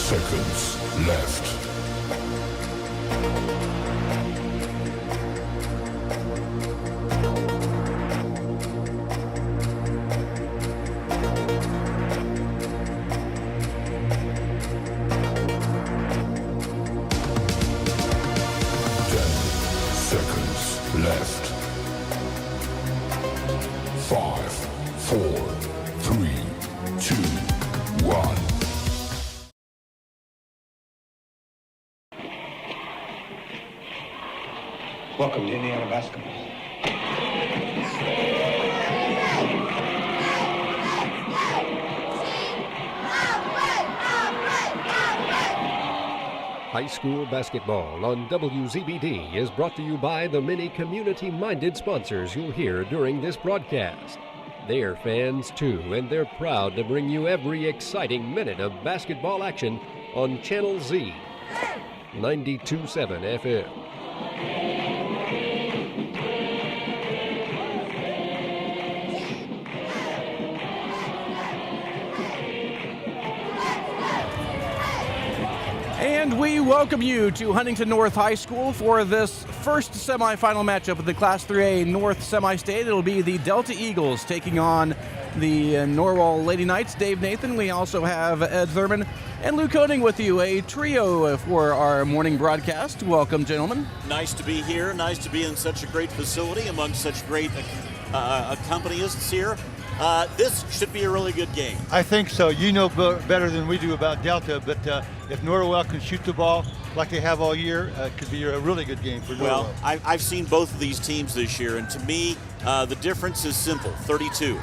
seconds left. 5, 4, 3, 2, 1. Welcome to Indiana basketball. High school basketball on WZBD is brought to you by the many community-minded sponsors you'll hear during this broadcast. They're fans too, and they're proud to bring you every exciting minute of basketball action on Channel Z, 92.7 FM. And we welcome you to Huntington North High School for this first semifinal matchup of the Class 3A North Semi-State. It'll be the Delta Eagles taking on the Norwell Lady Knights. Dave Nathan, we also have Ed Thurman and Lou Koenig with you, a trio for our morning broadcast. Welcome, gentlemen. Nice to be here. Nice to be in such a great facility among such great accompanists here. This should be a really good game. I think so. You know better than we do about Delta, but if Norwell can shoot the ball like they have all year, it could be a really good game for Norwell. Well, I've seen both of these teams this year, and to me, the difference is simple, 32.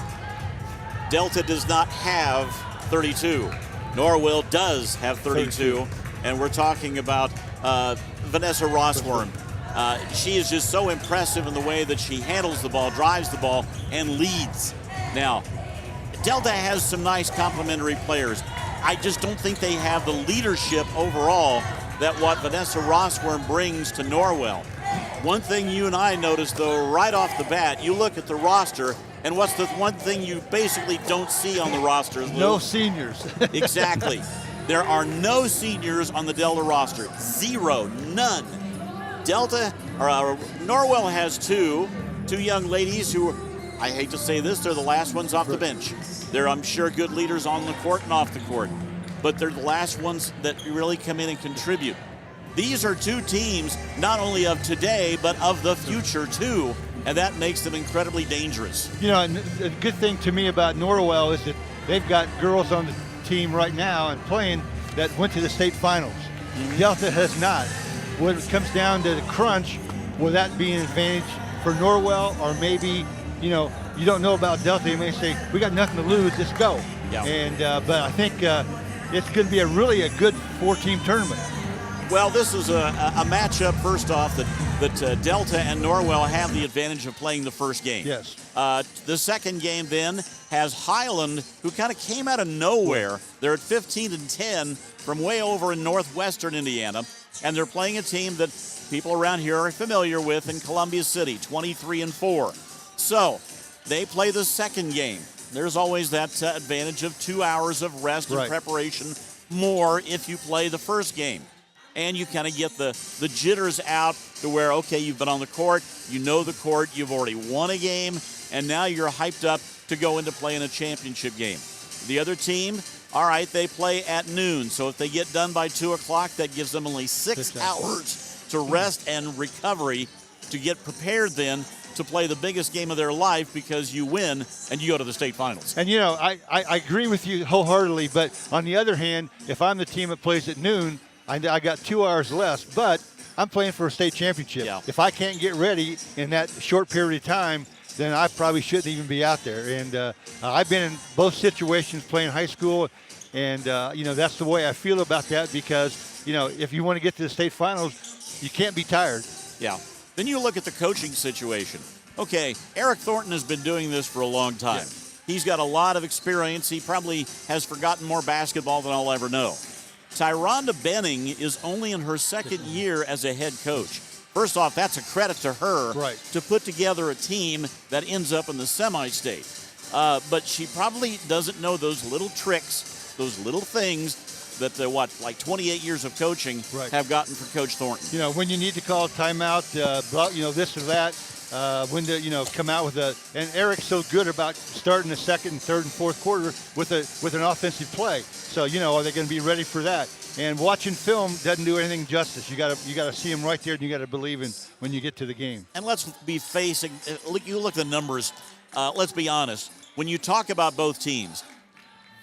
Delta does not have 32. Norwell does have 32, and we're talking about Vanessa Rossworm. She is just so impressive in the way that she handles the ball, drives the ball, and leads. Now, Delta has some nice complementary players. I just don't think they have the leadership overall that what Vanessa Rossworm brings to Norwell. One thing you and I noticed, though, right off the bat, you look at the roster, and what's the one thing you basically don't see on the roster? Lou? No seniors. Exactly. There are no seniors on the Delta roster. Zero. None. Norwell has two young ladies who, I hate to say this, they're the last ones off the bench. They're, I'm sure, good leaders on the court and off the court, but they're the last ones that really come in and contribute. These are two teams not only of today, but of the future too, and that makes them incredibly dangerous. You know, and the good thing to me about Norwell is that they've got girls on the team right now and playing that went to the state finals. Mm-hmm. Delta has not. When it comes down to the crunch, will that be an advantage for Norwell, or maybe, you know, you don't know about Delta, you may say, we got nothing to lose, let's go. Yeah. And but I think it's going to be a good four-team tournament. Well, this is a matchup, first off, that Delta and Norwell have the advantage of playing the first game. Yes. The second game then has Highland, who kind of came out of nowhere. They're at 15-10 from way over in northwestern Indiana, and they're playing a team that people around here are familiar with in Columbia City, 23-4. So they play the second game. There's always that advantage of 2 hours of rest and preparation more if you play the first game. And you kind of get the jitters out to where, okay, you've been on the court, you know the court, you've already won a game, and now you're hyped up to go into playing a championship game. The other team, all right, they play at noon, so if they get done by 2 o'clock, that gives them only 6 hours to rest and recovery to get prepared then to play the biggest game of their life, because you win and you go to the state finals. And, you know, I agree with you wholeheartedly, but on the other hand, if I'm the team that plays at noon, I got 2 hours less, but I'm playing for a state championship. Yeah. If I can't get ready in that short period of time, then I probably shouldn't even be out there. And I've been in both situations playing high school, and, you know, that's the way I feel about that, because, you know, if you want to get to the state finals, you can't be tired. Yeah. Then you look at the coaching situation. Okay, Eric Thornton has been doing this for a long time. Yeah. He's got a lot of experience. He probably has forgotten more basketball than I'll ever know. Tyronda Benning is only in her second year as a head coach. First off, that's a credit to her to put together a team that ends up in the semi-state. But she probably doesn't know those little tricks, those little things that, like 28 years of coaching Right. have gotten from Coach Thornton. You know, when you need to call a timeout, this or that, when to, come out with a, and Eric's so good about starting the second and third and fourth quarter with an offensive play. So, are they going to be ready for that? And watching film doesn't do anything justice. You got to see them right there, and you got to believe in when you get to the game. And let's be facing, you look at the numbers, let's be honest. When you talk about both teams,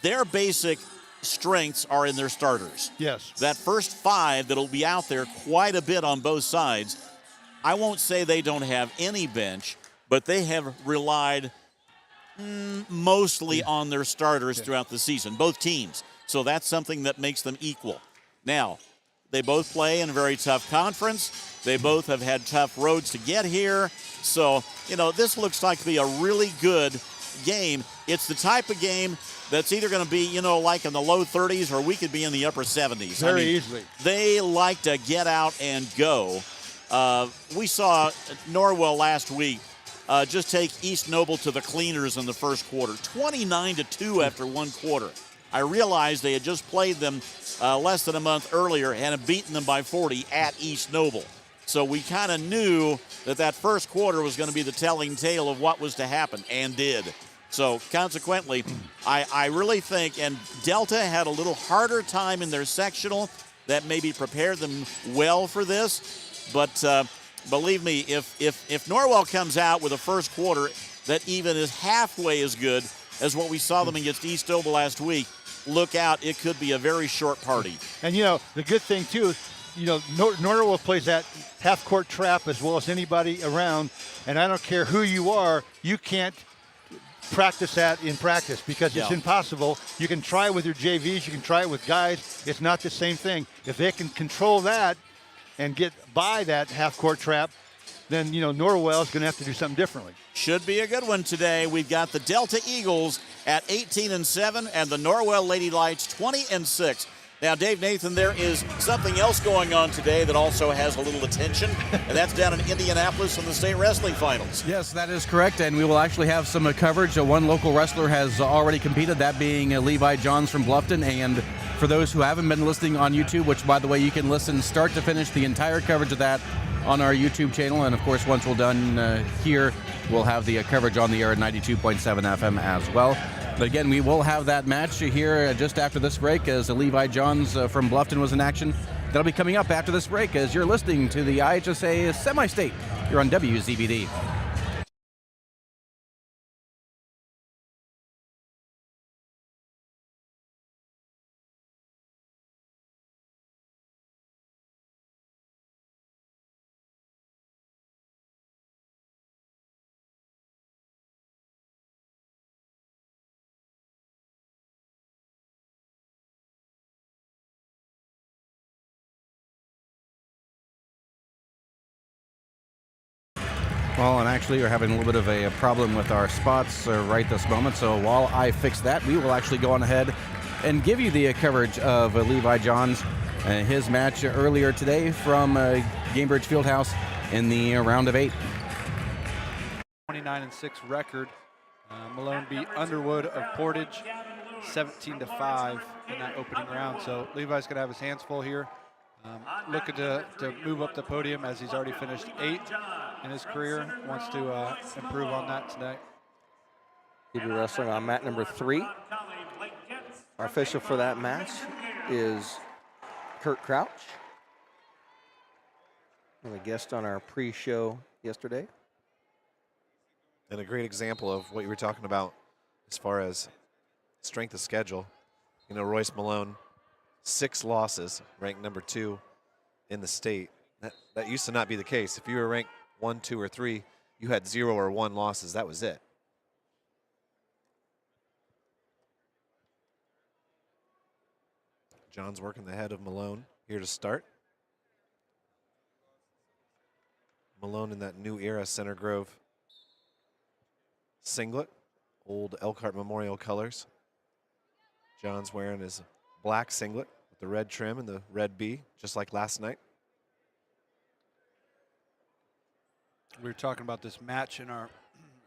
their basic strengths are in their starters. Yes. That first five that'll be out there quite a bit on both sides, I won't say they don't have any bench, but they have relied mostly on their starters throughout the season, both teams. So that's something that makes them equal. Now, they both play in a very tough conference. They both have had tough roads to get here. So, this looks like to be a really good game. It's the type of game that's either going to be, like in the low 30s, or we could be in the upper 70s. Very easily. They like to get out and go. We saw Norwell last week just take East Noble to the cleaners in the first quarter, 29-2 after one quarter. I realized they had just played them less than a month earlier and had beaten them by 40 at East Noble. So we kind of knew that first quarter was going to be the telling tale of what was to happen, and did. So consequently, I really think, and Delta had a little harder time in their sectional that maybe prepared them well for this. But believe me, if Norwell comes out with a first quarter that even is halfway as good as what we saw them against East Noble last week, look out, it could be a very short party. And, the good thing, too, Norwell plays that half-court trap as well as anybody around, and I don't care who you are, you can't practice that in practice because it's impossible. You can try it with your JVs, you can try it with guys. It's not the same thing. If they can control that and get by that half-court trap, then, Norwell is going to have to do something differently. Should be a good one today. We've got the Delta Eagles at 18-7 and the Norwell Lady Lights 20-6. Now, Dave Nathan, there is something else going on today that also has a little attention, and that's down in Indianapolis in the state wrestling finals. Yes, that is correct, and we will actually have some coverage. One local wrestler has already competed, that being Levi Johns from Bluffton. And for those who haven't been listening on YouTube, which, by the way, you can listen start to finish the entire coverage of that on our YouTube channel. And, of course, once we're done here, we'll have the coverage on the air at 92.7 FM as well. But again, we will have that match here just after this break as Levi Johns from Bluffton was in action. That'll be coming up after this break as you're listening to the IHSAA Semi-State. You're on WZBD. Well, and actually we're having a little bit of a problem with our spots right this moment. So while I fix that, we will actually go on ahead and give you the coverage of Levi Johns, his match earlier today from Gamebridge Fieldhouse in the round of 8. 29-6 record. Malone beat Underwood of Portage 17-5 in that opening round. So Levi's going to have his hands full here. Looking to move up the podium as he's already finished 8th in his career. Wants to improve on that tonight. He'll be wrestling on mat number 3. Our official for that match is Kurt Crouch. And a guest on our pre-show yesterday. And a great example of what you were talking about as far as strength of schedule. Royce Malone, 6 losses, ranked number 2 in the state. That used to not be the case. If you were ranked 1, 2, or 3, you had 0 or 1 losses. That was it. John's working the head of Malone here to start. Malone in that new era Center Grove singlet, old Elkhart Memorial colors. John's wearing his black singlet with the red trim and the red B, just like last night. We were talking about this match in our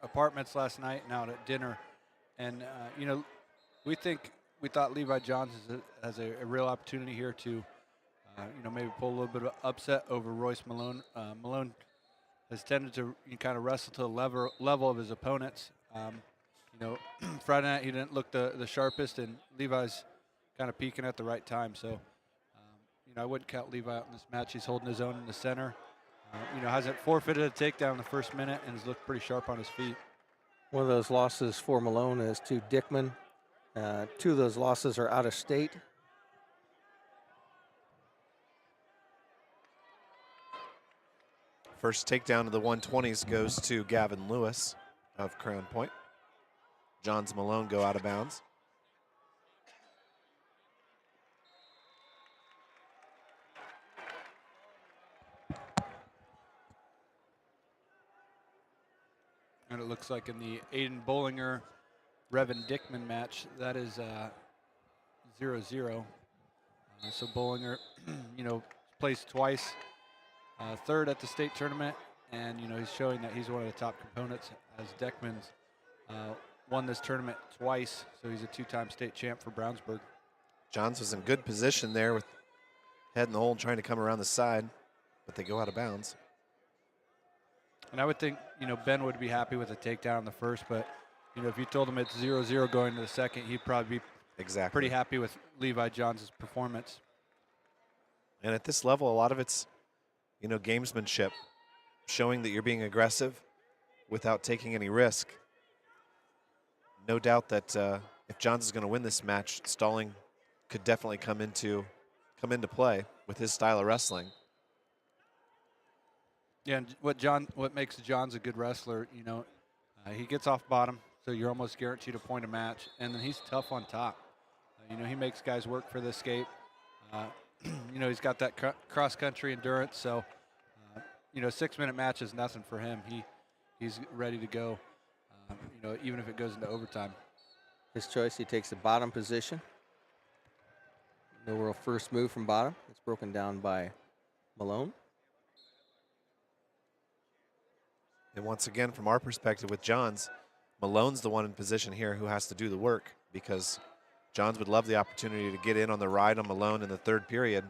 apartments last night and out at dinner. And, we think we thought Levi Johns has a real opportunity here to, maybe pull a little bit of upset over Royce Malone. Malone has tended to kind of wrestle to the level of his opponents. Friday night he didn't look the sharpest, and Levi's kind of peaking at the right time. So, I wouldn't count Levi out in this match. He's holding his own in the center. Hasn't forfeited a takedown in the first minute and has looked pretty sharp on his feet. One of those losses for Malone is to Dickman. 2 of those losses are out of state. First takedown of the 120s goes to Gavin Lewis of Crown Point. Johns Malone go out of bounds. And it looks like in the Aiden Bollinger, Revan Dickman match, that is 0-0. So Bollinger, placed twice, third at the state tournament, and he's showing that he's one of the top components, as Dickman's won this tournament twice, so he's a 2-time state champ for Brownsburg. Johns was in good position there with head in the hole, trying to come around the side, but they go out of bounds. And I would think, Ben would be happy with a takedown in the first, but, if you told him it's 0-0 going to the second, he'd probably be pretty happy with Levi Johns' performance. And at this level, a lot of it's, gamesmanship, showing that you're being aggressive without taking any risk. No doubt that if Johns is going to win this match, stalling could definitely come into play with his style of wrestling. Yeah, and what makes Johns a good wrestler, he gets off bottom, so you're almost guaranteed a point a match, and then he's tough on top. He makes guys work for the escape. He's got that cross-country endurance, so, 6-minute match is nothing for him. He's ready to go, even if it goes into overtime. His choice, he takes the bottom position. Norwell first move from bottom. It's broken down by Malone. And once again, from our perspective with Johns, Malone's the one in position here who has to do the work, because Johns would love the opportunity to get in on the ride on Malone in the third period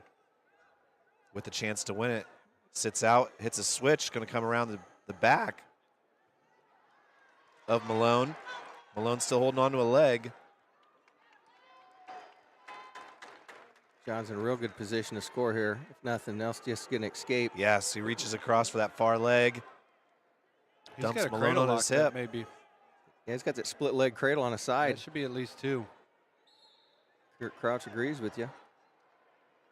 with a chance to win it. Sits out, hits a switch, going to come around the back of Malone. Malone's still holding on to a leg. John's in a real good position to score here. If nothing else, just get an escape. Yes, he reaches across for that far leg. He's Dumps got a Malone cradle on lock his hip. maybe. Yeah, he's got that split leg cradle on his side. That should be at least 2. Kurt Crouch agrees with you.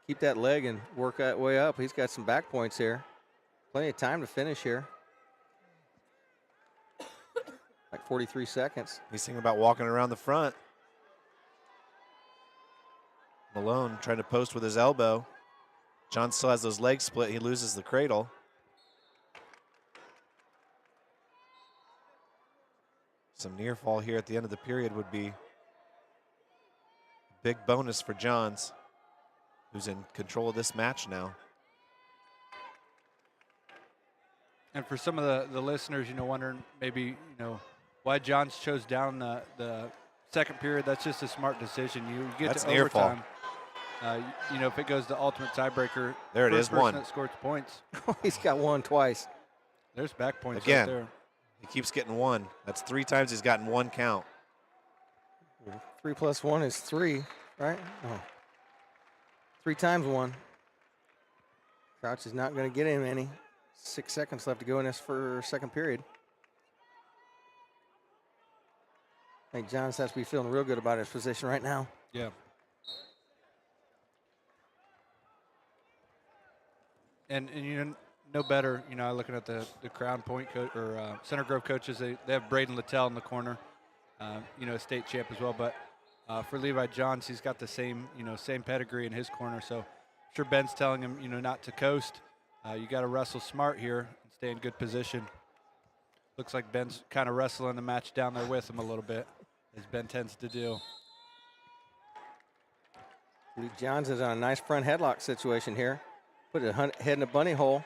Keep that leg and work that way up. He's got some back points here. Plenty of time to finish here. Like 43 seconds. He's thinking about walking around the front. Malone trying to post with his elbow. John still has those legs split. He loses the cradle. Some near fall here at the end of the period would be a big bonus for Johns, who's in control of this match now. And for some of the listeners, wondering maybe, why Johns chose down the second period, that's just a smart decision. You get That's to near fall. overtime. If it goes to ultimate tiebreaker, There it first is, person one. that scores points. He's got one twice. There's back points Again. right there. He keeps getting one. That's 3 times he's gotten one count. 3 plus 1 is 3, right? Oh. 3 times 1. Crouch is not going to get him any. 6 seconds left to go in this second period. I think Johns has to be feeling real good about his position right now. Yeah. And no better, looking at the Crown Point Center Grove coaches, they have Braden Littell in the corner, state champ as well. But for Levi Johns, he's got the same pedigree in his corner. So sure Ben's telling him, not to coast. You got to wrestle smart here and stay in good position. Looks like Ben's kind of wrestling the match down there with him a little bit, as Ben tends to do. Lee Johns is on a nice front headlock situation here. Put his head in a bunny hole.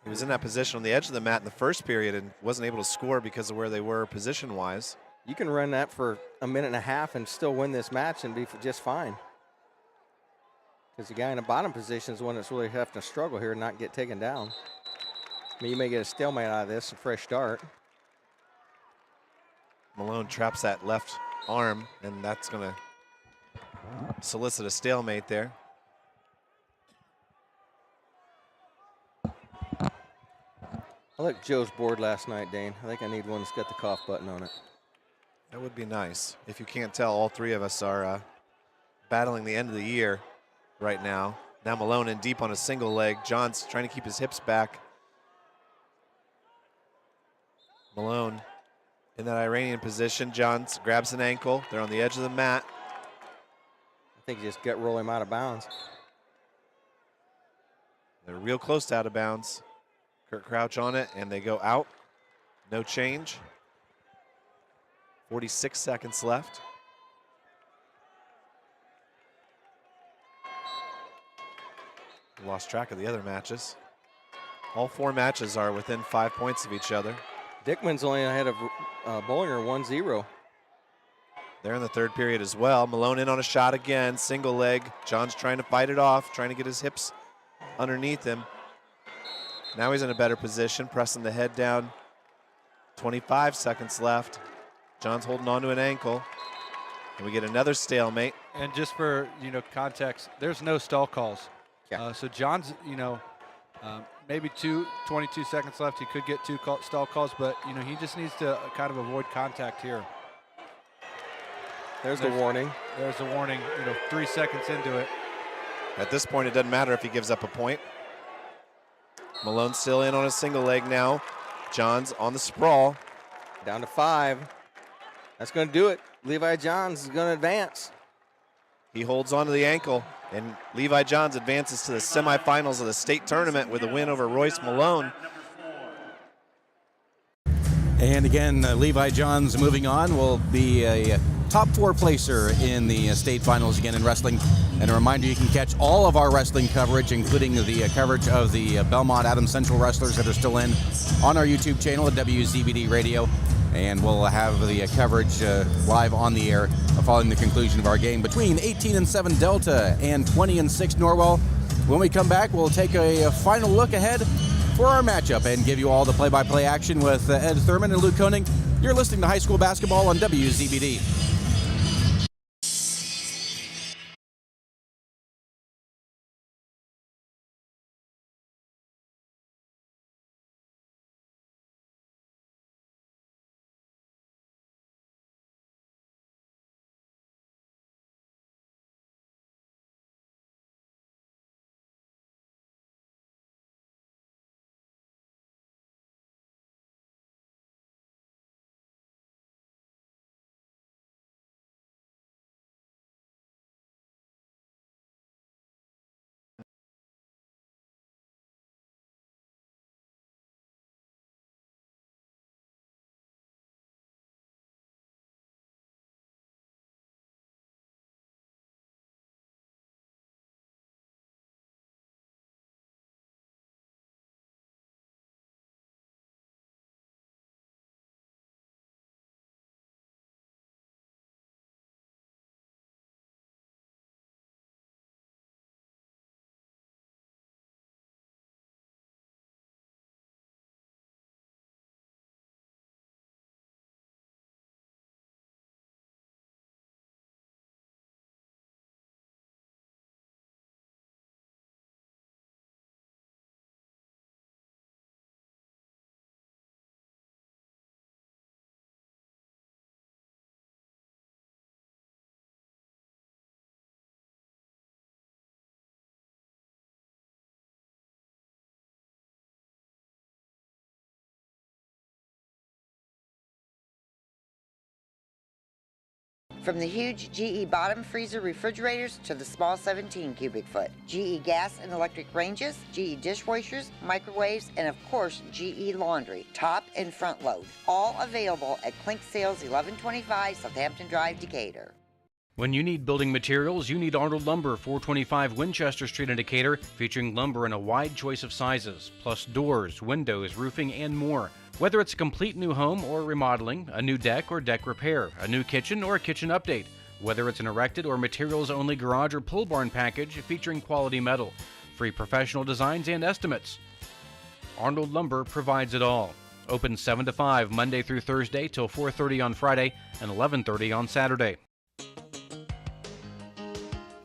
He was in that position on the edge of the mat in the first period and wasn't able to score because of where they were position-wise. You can run that for a minute and a half and still win this match and be just fine. Because the guy in the bottom position is the one that's really having to struggle here and not get taken down. I mean, you may get a stalemate out of this, a fresh start. Malone traps that left arm, and that's going to solicit a stalemate there. I looked Joe's board last night, Dane. I think I need one that's got the cough button on it. That would be nice. If you can't tell, all three of us are battling the end of the year right now. Now Malone in deep on a single leg. John's trying to keep his hips back. Malone in that Iranian position. Johns grabs an ankle. They're on the edge of the mat. I think he just gut roll him out of bounds. They're real close to out of bounds. Kurt Crouch on it, and they go out. No change. 46 seconds left. Lost track of the other matches. All four matches are within 5 points of each other. Dickman's only ahead of Bollinger 1-0. They're in the third period as well. Malone in on a shot again, single leg. John's trying to fight it off, trying to get his hips underneath him. Now he's in a better position, pressing the head down. 25 seconds left. John's holding on to an ankle. And we get another stalemate. And just for context, there's no stall calls. Yeah. So John's, maybe 22 seconds left. He could get two stall calls, but he just needs to kind of avoid contact here. There's the warning. There's the warning. 3 seconds into it. At this point, it doesn't matter if he gives up a point. Malone's still in on a single leg now. John's on the sprawl. Down to 5. That's going to do it. Levi Johns is going to advance. He holds on to the ankle, and Levi Johns advances to the semifinals of the state tournament with a win over Royce Malone. And again, Levi Johns moving on will be a top 4 placer in the state finals again in wrestling. And a reminder, you can catch all of our wrestling coverage, including the coverage of the Belmont Adams Central wrestlers that are still in, on our YouTube channel at WZBD Radio. And we'll have the coverage live on the air following the conclusion of our game between 18-7 Delta and 20-6 Norwell. When we come back, we'll take a final look ahead for our matchup and give you all the play-by-play action with Ed Thurman and Luke Koenig. You're listening to High School Basketball on WZBD. From the huge GE bottom freezer refrigerators to the small 17 cubic foot, GE gas and electric ranges, GE dishwashers, microwaves, and of course GE laundry, top and front load. All available at Clink Sales 1125 Southampton Drive, Decatur. When you need building materials, you need Arnold Lumber, 425 Winchester Street in Decatur, featuring lumber in a wide choice of sizes, plus doors, windows, roofing, and more. Whether it's a complete new home or remodeling, a new deck or deck repair, a new kitchen or a kitchen update, whether it's an erected or materials-only garage or pole barn package featuring quality metal, free professional designs and estimates. Arnold Lumber provides it all. Open 7 to 5 Monday through Thursday till 4:30 on Friday and 11:30 on Saturday.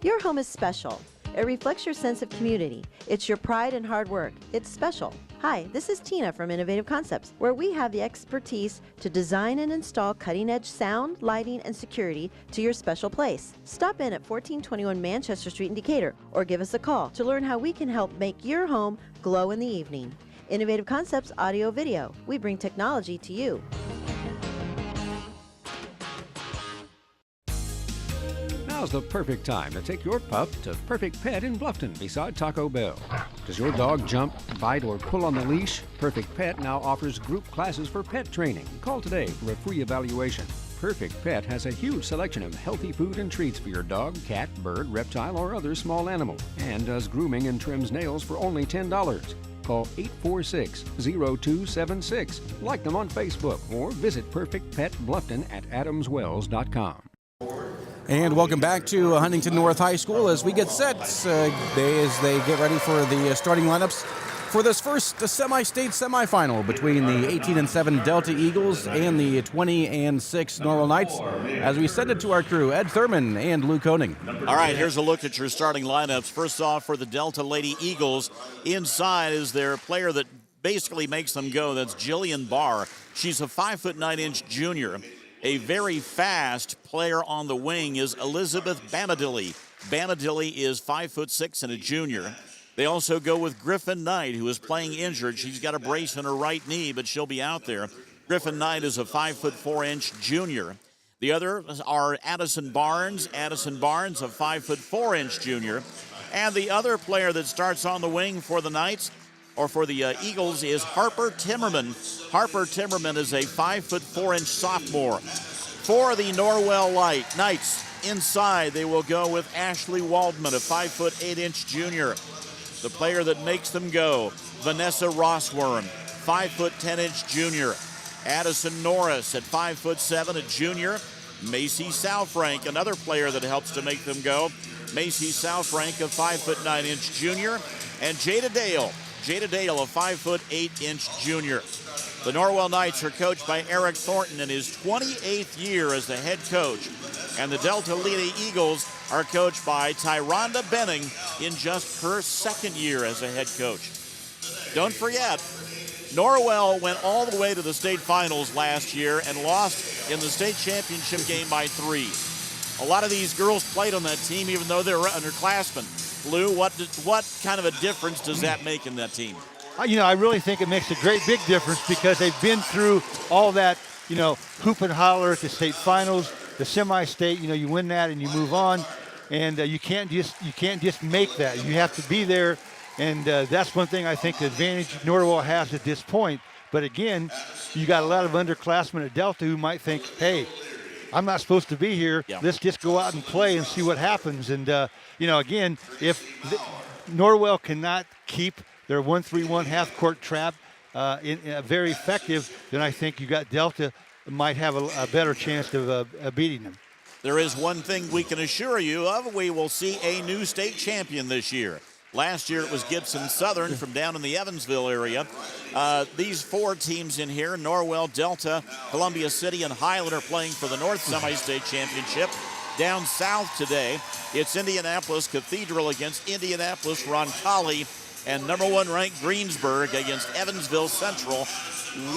Your home is special. It reflects your sense of community. It's your pride and hard work. It's special. Hi, this is Tina from Innovative Concepts, where we have the expertise to design and install cutting-edge sound, lighting, and security to your special place. Stop in at 1421 Manchester Street in Decatur, or give us a call to learn how we can help make your home glow in the evening. Innovative Concepts Audio Video. We bring technology to you. Now's the perfect time to take your pup to Perfect Pet in Bluffton beside Taco Bell. Does your dog jump, bite, or pull on the leash? Perfect Pet now offers group classes for pet training. Call today for a free evaluation. Perfect Pet has a huge selection of healthy food and treats for your dog, cat, bird, reptile, or other small animal, and does grooming and trims nails for only $10. Call 846-0276. Like them on Facebook or visit Perfect Pet Bluffton at adamswells.com. And welcome back to Huntington North High School as we get set as they get ready for the starting lineups for this first semi-state semifinal between the 18-7 Delta Eagles and the 20-6 Norwell Knights. As we send it to our crew, Ed Thurman and Lou Koenig. All right, here's a look at your starting lineups. First off, for the Delta Lady Eagles, inside is their player that basically makes them go. That's Jillian Barr. She's a 5'9" junior. A very fast player on the wing is Elizabeth Banadilly. Banadilly is 5'6" and a junior. They also go with Griffin Knight, who is playing injured. She's got a brace in her right knee, but she'll be out there. Griffin Knight is a 5'4" junior. The others are Addison Barnes. Addison Barnes, a 5'4" junior. And the other player that starts on the wing for the Knights, or for the Eagles, is Harper Timmerman. Harper Timmerman is a 5'4" sophomore. For the Norwell Knights, inside they will go with Ashley Waldman, a 5'8" junior. The player that makes them go, Vanessa Rossworm, 5'10" junior. Addison Norris at 5'7", a junior. Macy Southrank, another player that helps to make them go. Macy Southrank, a 5'9" junior. And Jada Dale, a 5'8" junior. The Norwell Knights are coached by Eric Thornton in his 28th year as the head coach. And the Delta Lady Eagles are coached by Tyronda Benning in just her second year as a head coach. Don't forget, Norwell went all the way to the state finals last year and lost in the state championship game by 3. A lot of these girls played on that team even though they were underclassmen. Lou, what kind of a difference does that make in that team? I really think it makes a great big difference because they've been through all that, hoop and holler at the state finals, the semi-state. You win that and you move on, and you can't just make that. You have to be there, and that's one thing I think the advantage Norwell has at this point. But again, you got a lot of underclassmen at Delta who might think, hey, I'm not supposed to be here. Yeah. Let's just go out and play and see what happens. And, again, if Norwell cannot keep their 1-3-1 half-court trap very effective, then I think you got Delta might have a better chance of beating them. There is one thing we can assure you of. We will see a new state champion this year. Last year it was Gibson Southern from down in the Evansville area. These 4 teams in here, Norwell, Delta, Columbia City, and Highland, are playing for the North Semi-State Championship. Down south today, it's Indianapolis Cathedral against Indianapolis Roncalli, and #1 ranked Greensburg against Evansville Central.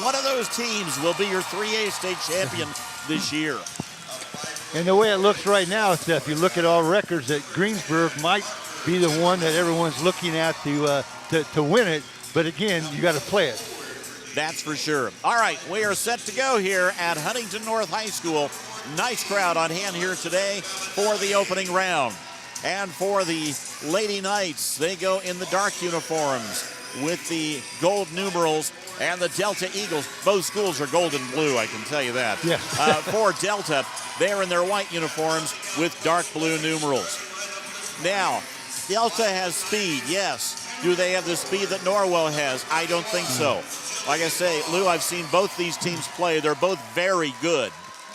One of those teams will be your 3A state champion this year. And the way it looks right now, if you look at all records, that Greensburg might be the one that everyone's looking at to win it. But again, you got to play it. That's for sure. All right, we are set to go here at Huntington North High School. Nice crowd on hand here today for the opening round. And for the Lady Knights, they go in the dark uniforms with the gold numerals And the Delta Eagles, both schools are gold and blue, I can tell you that. Yes. For Delta, they're in their white uniforms with dark blue numerals. Now, Delta has speed, yes. Do they have the speed that Norwell has? I don't think so. Like I say, Lou, I've seen both these teams play. They're both very good.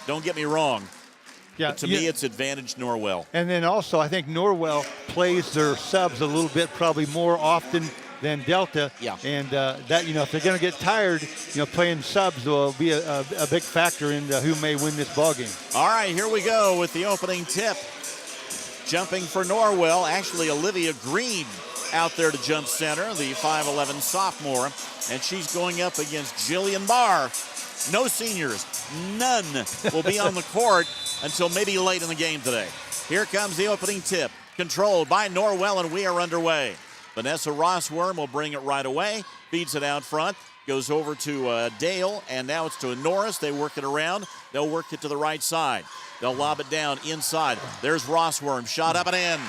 Don't get me wrong. Yeah, but to me, it's advantage Norwell. And then also, I think Norwell plays their subs a little bit, probably more often than Delta. Yeah. And that, if they're going to get tired, playing subs will be a big factor in who may win this ball game. All right, here we go with the opening tip. Jumping for Norwell, actually Olivia Green out there to jump center, the 5'11 sophomore, and she's going up against Jillian Barr. No seniors, none will be on the court until maybe late in the game today. Here comes the opening tip, controlled by Norwell, and we are underway. Vanessa Rossworm will bring it right away, feeds it out front, goes over to Dale, and now it's to Norris. They work it around. They'll work it to the right side. They'll lob it down inside. There's Rossworm, shot up and in.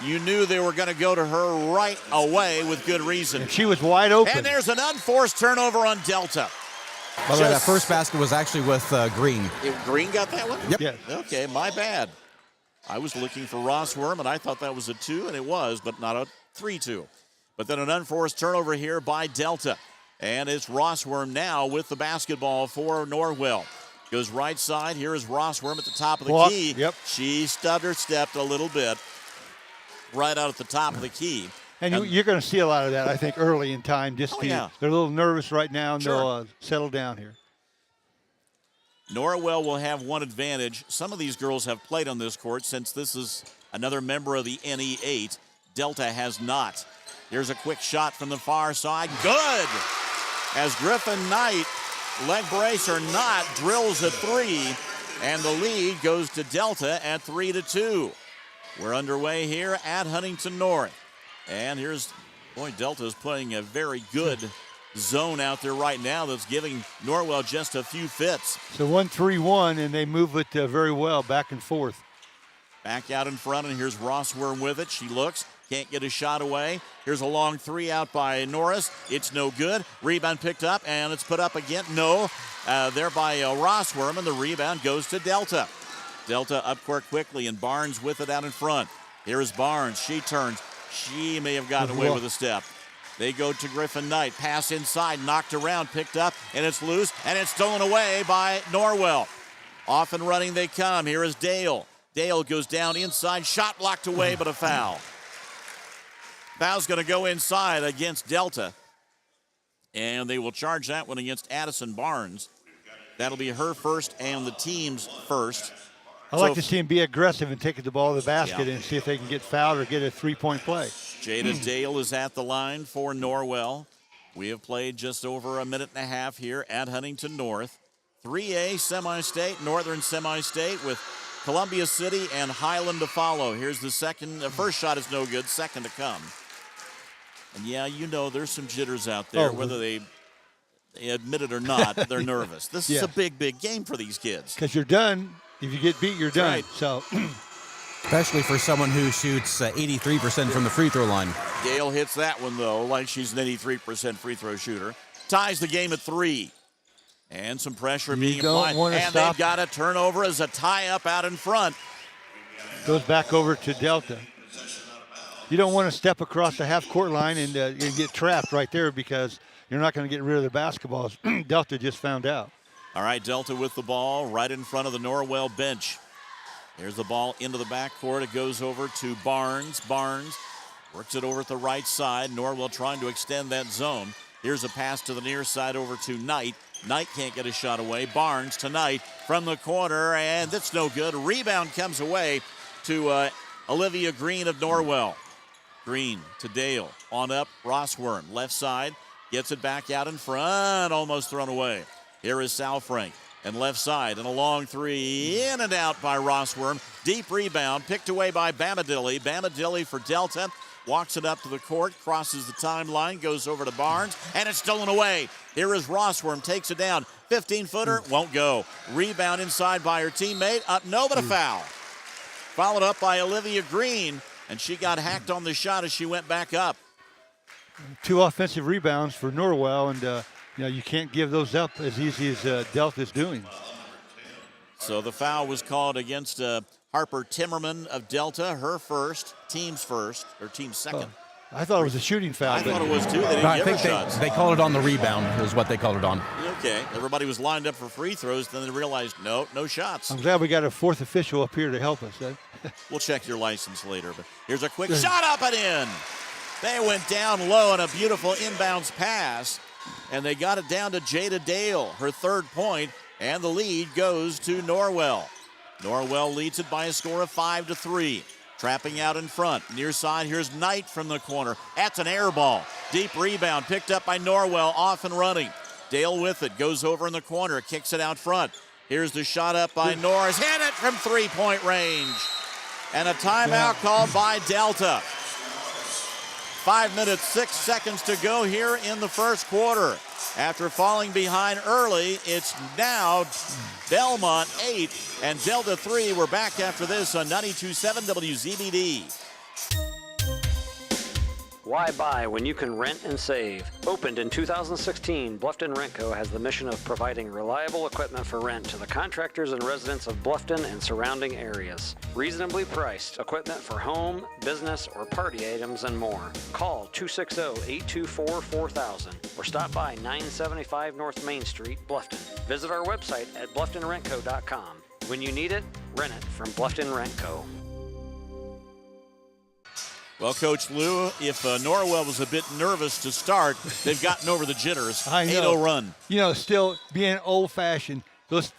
You knew they were going to go to her right away with good reason. And she was wide open. And there's an unforced turnover on Delta. By the way, that first basket was actually with Green. Green got that one? Yep. Yes. Okay, my bad. I was looking for Rossworm, and I thought that was a 2, and it was, but not a 3-2. But then an unforced turnover here by Delta. And it's Rossworm now with the basketball for Norwell. Goes right side. Here is Rossworm at the top of the key. Yep. She stubbed her stepped a little bit right out at the top of the key. And you're going to see a lot of that, I think, early in time. They're a little nervous right now, and they'll settle down here. Norwell will have one advantage. Some of these girls have played on this court since this is another member of the NE8. Delta has not. Here's a quick shot from the far side. Good! As Griffin Knight, leg brace or not, drills a 3, and the lead goes to Delta at 3-2. We're underway here at Huntington North. And here's, Delta is playing a very good zone out there right now that's giving Norwell just a few fits. So 1-3-1, and they move it very well back and forth. Back out in front, and here's Rossworm with it. She looks, can't get a shot away. Here's a long 3 out by Norris. It's no good. Rebound picked up, and it's put up again. No, there by Rossworm, and the rebound goes to Delta. Delta up court quickly, and Barnes with it out in front. Here is Barnes. She turns. She may have gotten away with a step. They go to Griffin Knight. Pass inside, knocked around, picked up, and it's loose, and it's stolen away by Norwell. Off and running they come. Here is Dale. Dale goes down inside, shot blocked away, but a foul. Foul's going to go inside against Delta, and they will charge that one against Addison Barnes. That'll be her first and the team's first. I like to see him be aggressive and take the ball to the basket and see if they can get fouled or get a three-point play. Jada Dale is at the line for Norwell. We have played just over a minute and a half here at Huntington North. 3A semi-state, Northern semi-state with Columbia City and Highland to follow. Here's the second. The first shot is no good, second to come. And there's some jitters out there, whether they admit it or not, they're nervous. This is a big, big game for these kids. Because you're done. If you get beat, you're done. Right. So, especially for someone who shoots 83% from the free throw line. Dale hits that one, though, like she's an 83% free throw shooter. Ties the game at 3. And some pressure being applied. And they've got a turnover as a tie-up out in front. Goes back over to Delta. You don't want to step across the half-court line and get trapped right there because you're not going to get rid of the basketballs. Delta just found out. All right, Delta with the ball right in front of the Norwell bench. There's the ball into the backcourt. It goes over to Barnes. Barnes works it over at the right side. Norwell trying to extend that zone. Here's a pass to the near side over to Knight. Knight can't get a shot away. Barnes to Knight from the corner, and that's no good. Rebound comes away to Olivia Green of Norwell. Green to Dale. On up, Rossworm. Left side. Gets it back out in front. Almost thrown away. Here is Sal Frank. And left side. And a long 3. In and out by Rossworm. Deep rebound. Picked away by Bamadilli. Bamadilli for Delta. Walks it up to the court. Crosses the timeline. Goes over to Barnes. And it's stolen away. Here is Rossworm. Takes it down. 15-footer. Won't go. Rebound inside by her teammate. Up. No, but a foul. Followed up by Olivia Green. And she got hacked on the shot as she went back up. 2 offensive rebounds for Norwell, and you can't give those up as easy as Delta's doing. So the foul was called against Harper Timmerman of Delta, her first, team's second. I thought it was a shooting foul. I thought it was too. They didn't give her shots. They called it on the rebound, is what they called it on. Okay, everybody was lined up for free throws. Then they realized, no shots. I'm glad we got a 4th official up here to help us. We'll check your license later. But here's a quick shot up and in. They went down low on a beautiful inbounds pass, and they got it down to Jada Dale, her 3rd point, and the lead goes to Norwell. Norwell leads it by a score of 5-3. Trapping out in front. Near side, here's Knight from the corner. That's an air ball. Deep rebound picked up by Norwell, off and running. Dale with it, goes over in the corner, kicks it out front. Here's the shot up by Norris. Hit it from 3-point range. And a timeout called by Delta. 5 minutes, 6 seconds to go here in the first quarter. After falling behind early, it's now Belmont 8 and Delta 3. We're back after this on 92.7 WZBD. Why buy when you can rent and save? Opened in 2016, Bluffton Rent Co. has the mission of providing reliable equipment for rent to the contractors and residents of Bluffton and surrounding areas. Reasonably priced equipment for home, business, or party items and more. Call 260-824-4000 or stop by 975 North Main Street, Bluffton. Visit our website at blufftonrentco.com. When you need it, rent it from Bluffton Rent Co. Well, Coach Lou, if Norwell was a bit nervous to start, they've gotten over the jitters. I know. 8-0 run. Still being old-fashioned,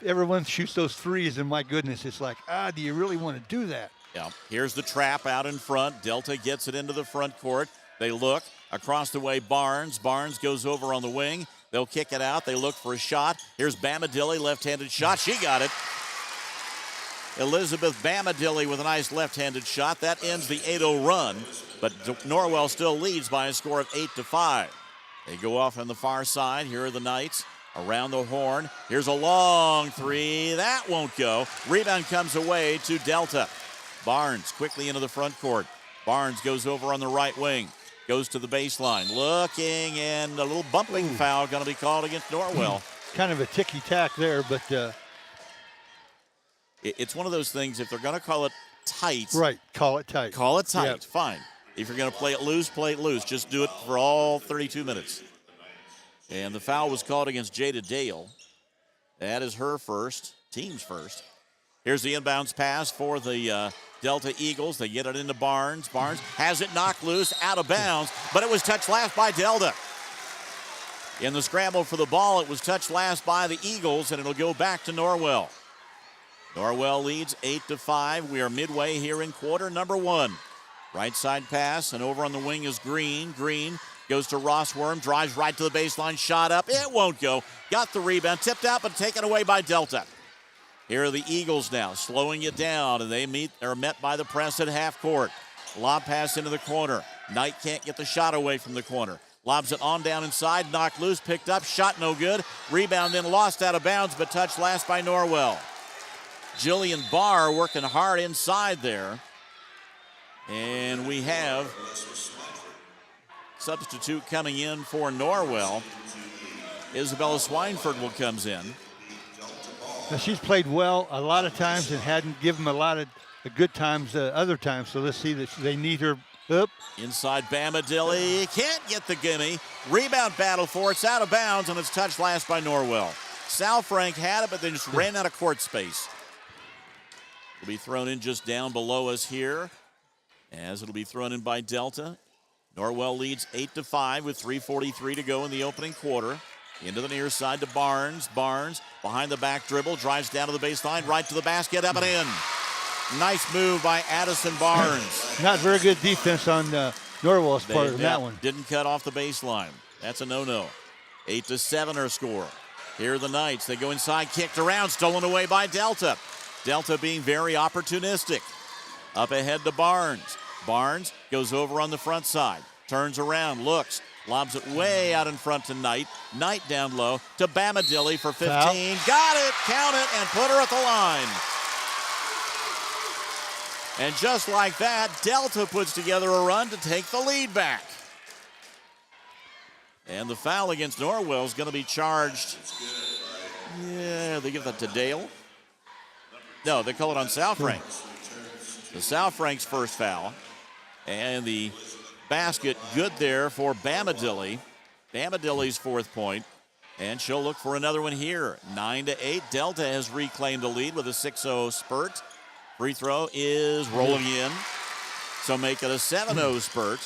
everyone shoots those threes, and my goodness, it's like, do you really want to do that? Yeah. Here's the trap out in front. Delta gets it into the front court. They look. Across the way, Barnes. Barnes goes over on the wing. They'll kick it out. They look for a shot. Here's Bamadilli, left-handed shot. She got it. Elizabeth Bamadilli with a nice left-handed shot. That ends the 8-0 run, but Norwell still leads by a score of 8-5. They go off on the far side. Here are the Knights around the horn. Here's a long three. That won't go. Rebound comes away to Delta. Barnes quickly into the front court. Barnes goes over on the right wing. Goes to the baseline. Looking, and a little bumping foul going to be called against Norwell. Kind of a ticky-tack there, but... It's one of those things, if they're going to call it tight. Right, call it tight. Call it tight, yep. Fine. If you're going to play it loose, play it loose. Just do it for all 32 minutes. And the foul was called against Jada Dale. That is her first, team's first. Here's the inbounds pass for the Delta Eagles. They get it into Barnes. Barnes has it knocked loose, out of bounds, but it was touched last by Delta. In the scramble for the ball, it was touched last by the Eagles, and it'll go back to Norwell. Norwell leads 8-5. We are midway here in quarter number 1. Right side pass, and over on the wing is Green. Green goes to Rossworm, drives right to the baseline, shot up. It won't go. Got the rebound, tipped out, but taken away by Delta. Here are the Eagles now, slowing it down, and they are met by the press at half court. Lob pass into the corner. Knight can't get the shot away from the corner. Lobs it on down inside, knocked loose, picked up, shot no good. Rebound then lost out of bounds, but touched last by Norwell. Jillian Barr working hard inside there. And we have substitute coming in for Norwell. Isabella Swineford comes in. Now she's played well a lot of times and hadn't given them a lot of good times other times. So let's see that they need her up. Inside Bamadilli. Can't get the gimme. Rebound battle for it. It's out of bounds, and it's touched last by Norwell. Sal Frank had it, but they just ran out of court space. It'll be thrown in just down below us here, as it'll be thrown in by Delta. Norwell leads 8-5 with 3:43 to go in the opening quarter. Into the near side to Barnes. Barnes behind the back dribble, drives down to the baseline, right to the basket, up and in. Nice move by Addison Barnes. Not very good defense on Norwell's part of that one. Didn't cut off the baseline. That's a no-no. 8-7 our score. Here are the Knights. They go inside, kicked around, stolen away by Delta. Delta being very opportunistic. Up ahead to Barnes. Barnes goes over on the front side. Turns around, looks. Lobs it way out in front to Knight. Knight down low to Bamadilli for 15. Foul. Got it, count it, and put her at the line. And just like that, Delta puts together a run to take the lead back. And the foul against Norwell is going to be charged. Yeah, they give that to Dale. No, they call it on South Frank. The South Frank's first foul. And the basket good there for Bamadilli. Bamadilli's fourth point. And she'll look for another one here. 9-8. Delta has reclaimed the lead with a 6-0 spurt. Free throw is rolling in. So make it a 7-0 spurt.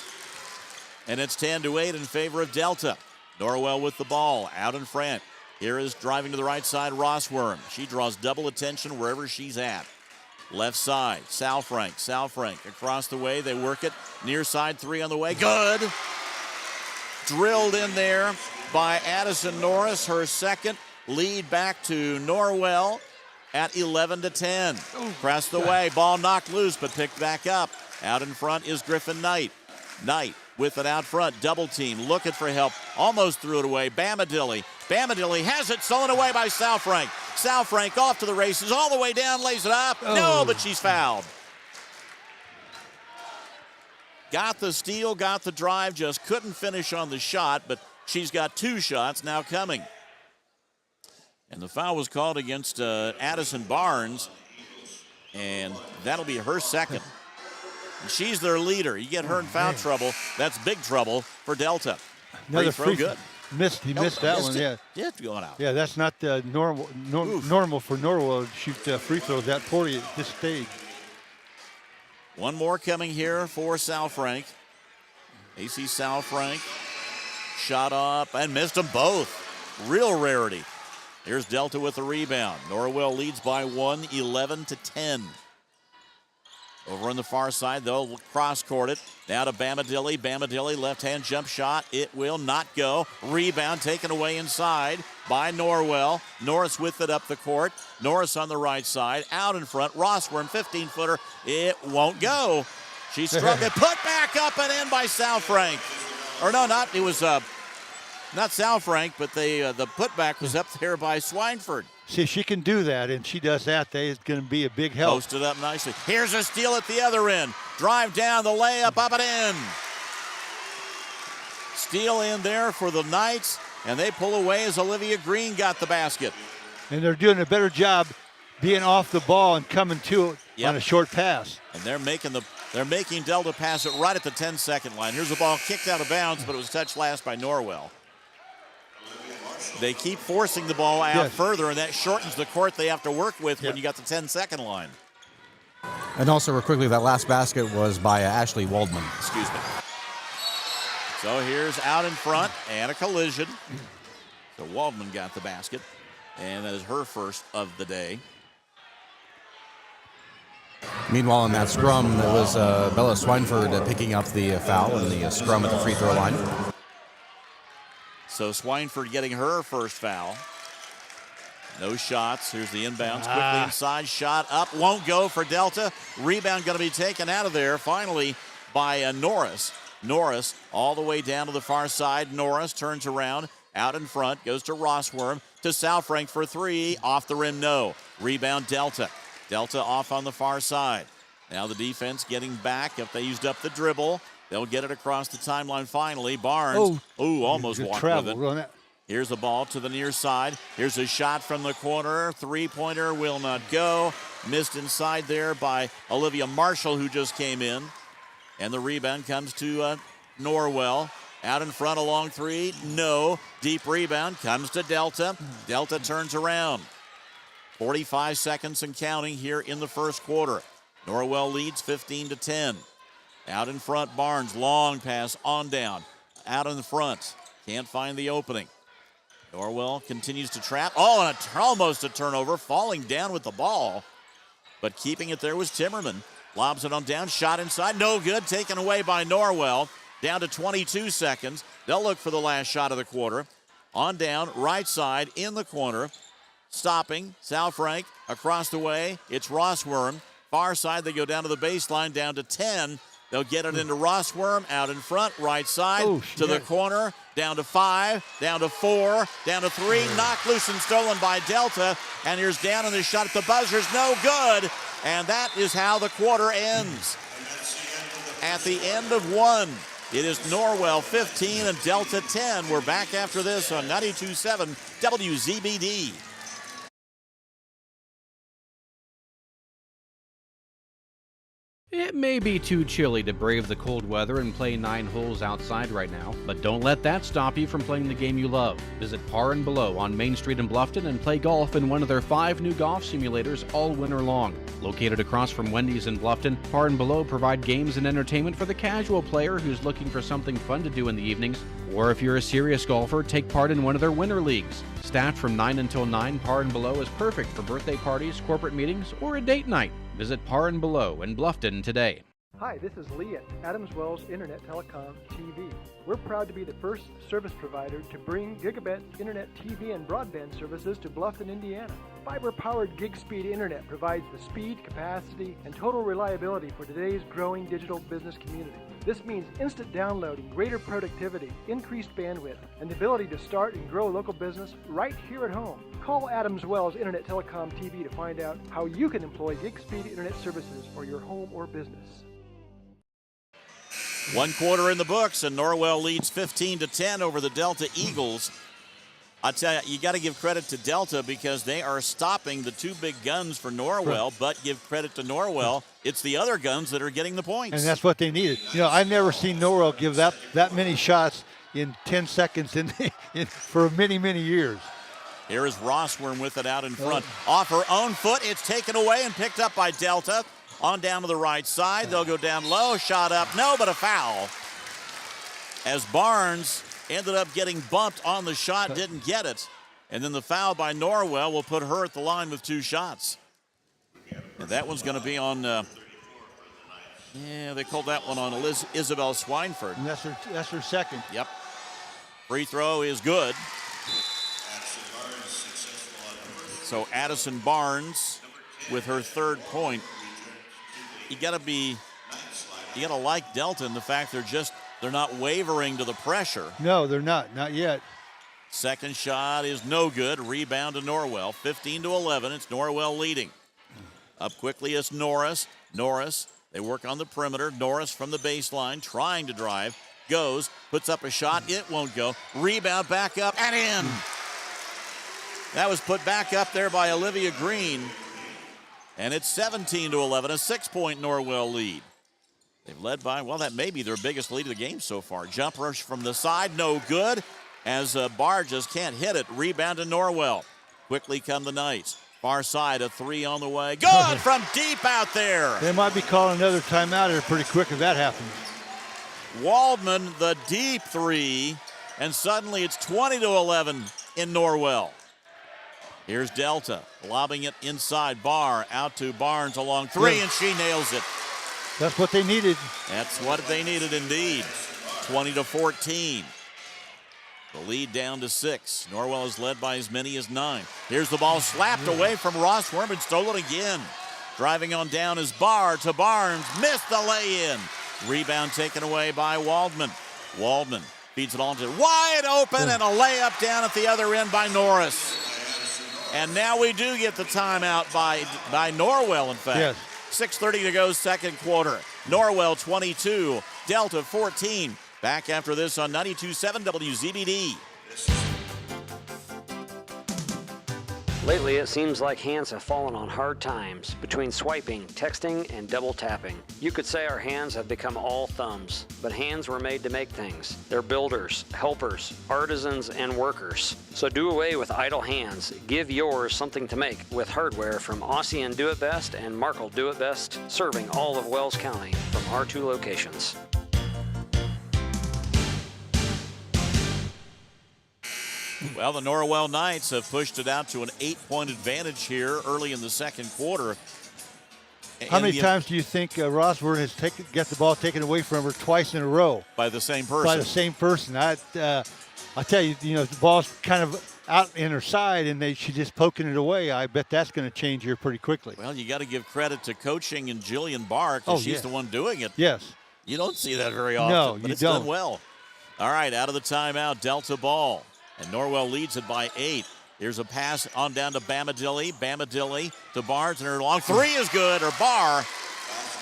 And it's 10-8 in favor of Delta. Norwell with the ball out in front. Here is driving to the right side, Rossworm. She draws double attention wherever she's at. Left side, South Frank across the way. They work it. Near side three on the way. Good. Drilled in there by Addison Norris. Her second. Lead back to Norwell at 11-10. Across the way. Ball knocked loose but picked back up. Out in front is Griffin Knight. Knight with it out front. Double team. Looking for help. Almost threw it away. Bamadilli. Bamadilli has it. Stolen away by South Frank. South Frank off to the races. All the way down. Lays it up. No, but she's fouled. Got the steal. Got the drive. Just couldn't finish on the shot. But she's got two shots now coming. And the foul was called against Addison Barnes. And that'll be her second. And she's their leader. You get her in foul trouble, that's big trouble for Delta. Another free throw, good. He missed that one, yeah. Yeah, going out. Yeah, that's not normal for Norwell to shoot free throws that poorly at this stage. One more coming here for South Frank. AC South Frank shot up and missed them both. Real rarity. Here's Delta with the rebound. Norwell leads by 1, 11-10. Over on the far side, they'll cross-court it. Now to Bamadilli. Bamadilli, left-hand jump shot. It will not go. Rebound taken away inside by Norwell. Norris with it up the court. Norris on the right side. Out in front. Rossworm, 15-footer. It won't go. She struck it. Put back up and in by South Frank. Or no, it was not South Frank, but the putback was up there by Swineford. See, she can do that, and she does that. It's going to be a big help. Posted up nicely. Here's a steal at the other end. Drive down, the layup, up and in. Steal in there for the Knights, and they pull away as Olivia Green got the basket. And they're doing a better job being off the ball and coming to it on a short pass. And they're making Delta pass it right at the 10-second line. Here's the ball kicked out of bounds, but it was touched last by Norwell. They keep forcing the ball out further, and that shortens the court they have to work with when you got the 10-second line. And also, real quickly, that last basket was by Ashley Waldman. Excuse me. So here's out in front and a collision. So Waldman got the basket, and that is her first of the day. Meanwhile, in that scrum, it was Bella Swineford picking up the foul in the scrum at the free throw line. So Swineford getting her first foul. No shots. Here's the inbounds. Quickly inside. Shot up. Won't go for Delta. Rebound going to be taken out of there finally by Norris. Norris all the way down to the far side. Norris turns around. Out in front. Goes to Rossworm. To South Frank for three. Off the rim, no. Rebound Delta. Delta off on the far side. Now the defense getting back. If they used up the dribble, they'll get it across the timeline finally. Barnes, almost walked with it. Here's the ball to the near side. Here's a shot from the corner. Three-pointer will not go. Missed inside there by Olivia Marshall, who just came in. And the rebound comes to Norwell. Out in front, a long three. No. Deep rebound comes to Delta. Delta turns around. 45 seconds and counting here in the first quarter. Norwell leads 15-10. Out in front, Barnes, long pass on down. Out in the front, can't find the opening. Norwell continues to trap. Oh, and almost a turnover, falling down with the ball. But keeping it there was Timmerman. Lobs it on down, shot inside, no good, taken away by Norwell. Down to 22 seconds. They'll look for the last shot of the quarter. On down, right side, in the corner. Stopping, South Frank, across the way, it's Rossworm. Far side, they go down to the baseline, down to 10. They'll get it into Rossworm, out in front, right side, to the corner, down to 5, down to 4, down to 3, knocked loose and stolen by Delta. And here's down in the shot at the buzzer's, no good. And that is how the quarter ends. At the end of one, It is Norwell 15 and Delta 10. We're back after this on 92.7 WZBD. It may be too chilly to brave the cold weather and play 9 holes outside right now, but don't let that stop you from playing the game you love. Visit Par and Below on Main Street in Bluffton and play golf in one of their 5 new golf simulators all winter long. Located across from Wendy's in Bluffton, Par and Below provide games and entertainment for the casual player who's looking for something fun to do in the evenings. Or if you're a serious golfer, take part in one of their winter leagues. Staffed from 9 until 9, Par and Below is perfect for birthday parties, corporate meetings, or a date night. Visit Par and Below in Bluffton today. Hi, this is Lee at Adams Wells Internet Telecom TV. We're proud to be the first service provider to bring gigabit internet TV and broadband services to Bluffton, Indiana. Fiber-powered gig-speed internet provides the speed, capacity, and total reliability for today's growing digital business community. This means instant downloading, greater productivity, increased bandwidth, and the ability to start and grow local business right here at home. Call Adams Wells Internet Telecom TV to find out how you can employ gig-speed internet services for your home or business. 1 quarter in the books, and Norwell leads 15-10 over the Delta Eagles. I tell you, you got to give credit to Delta because they are stopping the 2 big guns for Norwell, but give credit to Norwell. It's the other guns that are getting the points. And that's what they needed. You know, I've never seen Norwell give that many shots in 10 seconds for many, many years. Here is Rossworm with it out in front. Off her own foot, it's taken away and picked up by Delta. On down to the right side, they'll go down low, shot up, no, but a foul. As Barnes ended up getting bumped on the shot, didn't get it. And then the foul by Norwell will put her at the line with 2 shots. And that one's going to be on, they called that one on Isabel Swineford. And that's her second. Yep. Free throw is good. So Addison Barnes with her 3rd point. You gotta like Delta in the fact they're not wavering to the pressure. No, they're not yet. Second shot is no good. Rebound to Norwell. 15-11. It's Norwell leading. Up quickly is Norris. They work on the perimeter. Norris from the baseline, trying to drive. Goes, puts up a shot. It won't go. Rebound back up and in. That was put back up there by Olivia Green. And it's 17-11, a 6-point Norwell lead. They've led by, well, that may be their biggest lead of the game so far. Jump rush from the side, no good, as Barr just can't hit it. Rebound to Norwell. Quickly come the Knights. Far side, a 3 on the way. Good from deep out there. They might be calling another timeout here pretty quick if that happens. Waldman, the deep 3, and suddenly it's 20-11 in Norwell. Here's Delta, lobbing it inside Barr, out to Barnes along 3, and she nails it. That's what they needed. That's what they needed indeed. 20-14. The lead down to 6. Norwell is led by as many as 9. Here's the ball slapped away from Rossworm and stolen again. Driving on down is Barr to Barnes, missed the lay-in. Rebound taken away by Waldman. Waldman feeds it on to wide open and a layup down at the other end by Norris. And now we do get the timeout by Norwell, in fact. Yes. 6:30 to go, second quarter. Norwell 22, Delta 14. Back after this on 92.7 WZBD. Lately, it seems like hands have fallen on hard times between swiping, texting, and double tapping. You could say our hands have become all thumbs, but hands were made to make things. They're builders, helpers, artisans, and workers. So do away with idle hands. Give yours something to make with hardware from Aussie and Do It Best and Markle Do It Best, serving all of Wells County from our 2 locations. Well, the Norwell Knights have pushed it out to an 8-point advantage here early in the second quarter. How many times do you think Rossworth has got the ball taken away from her twice in a row? By the same person. By the same person. I tell you, the ball's kind of out in her side, and she's just poking it away. I bet that's going to change here pretty quickly. Well, you got to give credit to coaching and Jillian Barr because she's the one doing it. Yes. You don't see that very often, no, but it's don't. done well. All right, out of the timeout, Delta ball. And Norwell leads it by 8. Here's a pass on down to Bamadilli. Bamadilli to Barnes, and her long 3 is good, or Barr.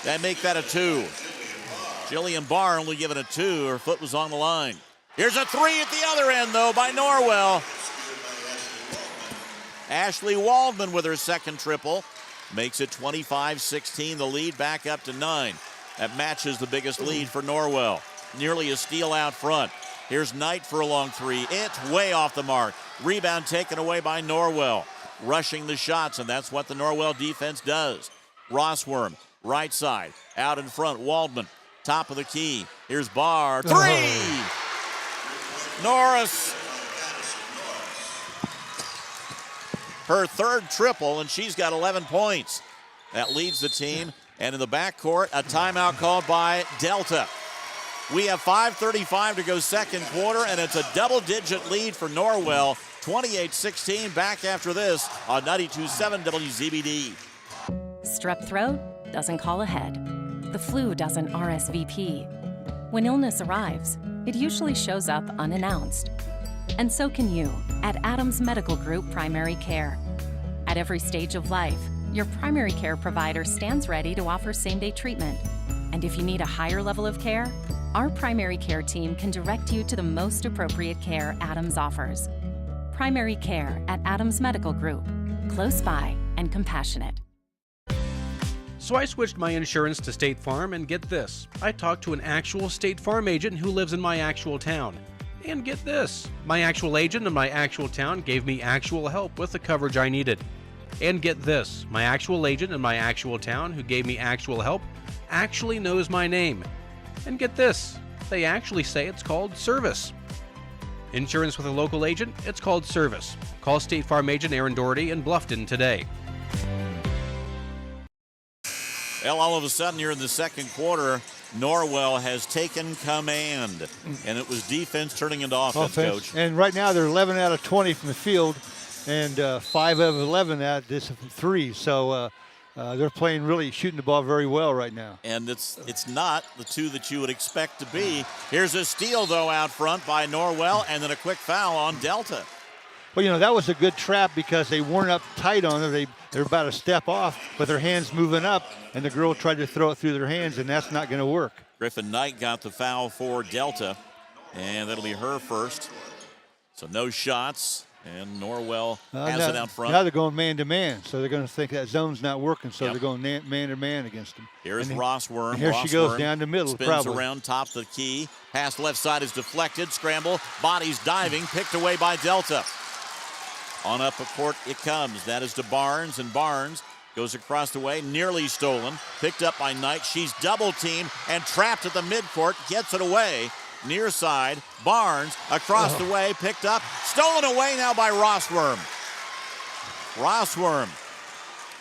They make that a 2. Jillian Barr only given a 2. Her foot was on the line. Here's a 3 at the other end, though, by Norwell. Ashley Waldman with her second triple. Makes it 25-16. The lead back up to 9. That matches the biggest lead for Norwell. Nearly a steal out front. Here's Knight for a long 3. It's way off the mark. Rebound taken away by Norwell. Rushing the shots, and that's what the Norwell defense does. Rossworm, right side, out in front. Waldman, top of the key. Here's Barr. 3! Norris. Her third triple, and she's got 11 points. That leads the team. And in the backcourt, a timeout called by Delta. We have 5:35 to go second quarter, and it's a double-digit lead for Norwell. 28-16. Back after this on 92.7 WZBD. Strep throat doesn't call ahead. The flu doesn't RSVP. When illness arrives, it usually shows up unannounced. And so can you at Adams Medical Group Primary Care. At every stage of life, your primary care provider stands ready to offer same-day treatment. And if you need a higher level of care, our primary care team can direct you to the most appropriate care Adams offers. Primary care at Adams Medical Group. Close by and compassionate. So I switched my insurance to State Farm, and get this, I talked to an actual State Farm agent who lives in my actual town. And get this, my actual agent in my actual town gave me actual help with the coverage I needed. And get this, my actual agent in my actual town who gave me actual help actually knows my name. And get this, they actually say it's called service. Insurance with a local agent, it's called service. Call State Farm agent Aaron Doherty in Bluffton today. Well, all of a sudden here in the second quarter, Norwell has taken command, and it was defense turning into offense, Coach. And right now they're 11 out of 20 from the field, and 5 of 11 out this from 3. So they're playing really, shooting the ball very well right now. And it's not the 2 that you would expect to be. Here's a steal, though, out front by Norwell, and then a quick foul on Delta. Well, you know, that was a good trap because they weren't up tight on her. They're about a step off, but their hands moving up, and the girl tried to throw it through their hands, and that's not going to work. Griffin Knight got the foul for Delta, and that'll be her first. So no shots, and Norwell has it out front. Now they're going man-to-man, so they're going to think that zone's not working, so they're going man-to-man against them. Here's Rossworm. Here she goes down the middle, spins probably. Around top of the key. Pass left side is deflected. Scramble. Bodies diving. Picked away by Delta. On up the court it comes. That is to Barnes, and Barnes goes across the way. Nearly stolen. Picked up by Knight. She's double-teamed and trapped at the midcourt. Gets it away. Near side. Barnes across the way. Picked up. Stolen away now by Rossworm. Rossworm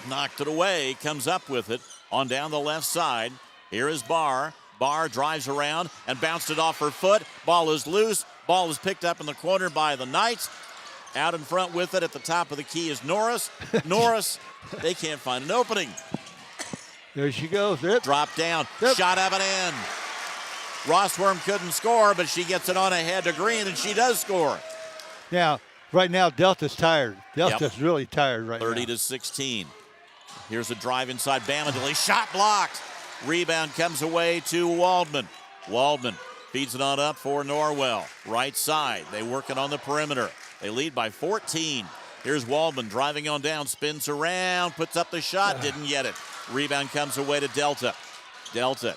knocked it away. Comes up with it on down the left side. Here is Barr. Barr drives around and bounced it off her foot. Ball is loose. Ball is picked up in the corner by the Knights. Out in front with it at the top of the key is Norris. Norris, they can't find an opening. There she goes. Drop down. Shot up and in. Rossworm couldn't score, but she gets it on ahead to Green, and she does score. Now, right now, Delta's tired. Delta's really tired right now. 30-16. Here's a drive inside Bamidele. Shot blocked. Rebound comes away to Waldman. Waldman feeds it on up for Norwell. Right side. They work it on the perimeter. They lead by 14. Here's Waldman driving on down, spins around, puts up the shot, didn't get it. Rebound comes away to Delta. Delta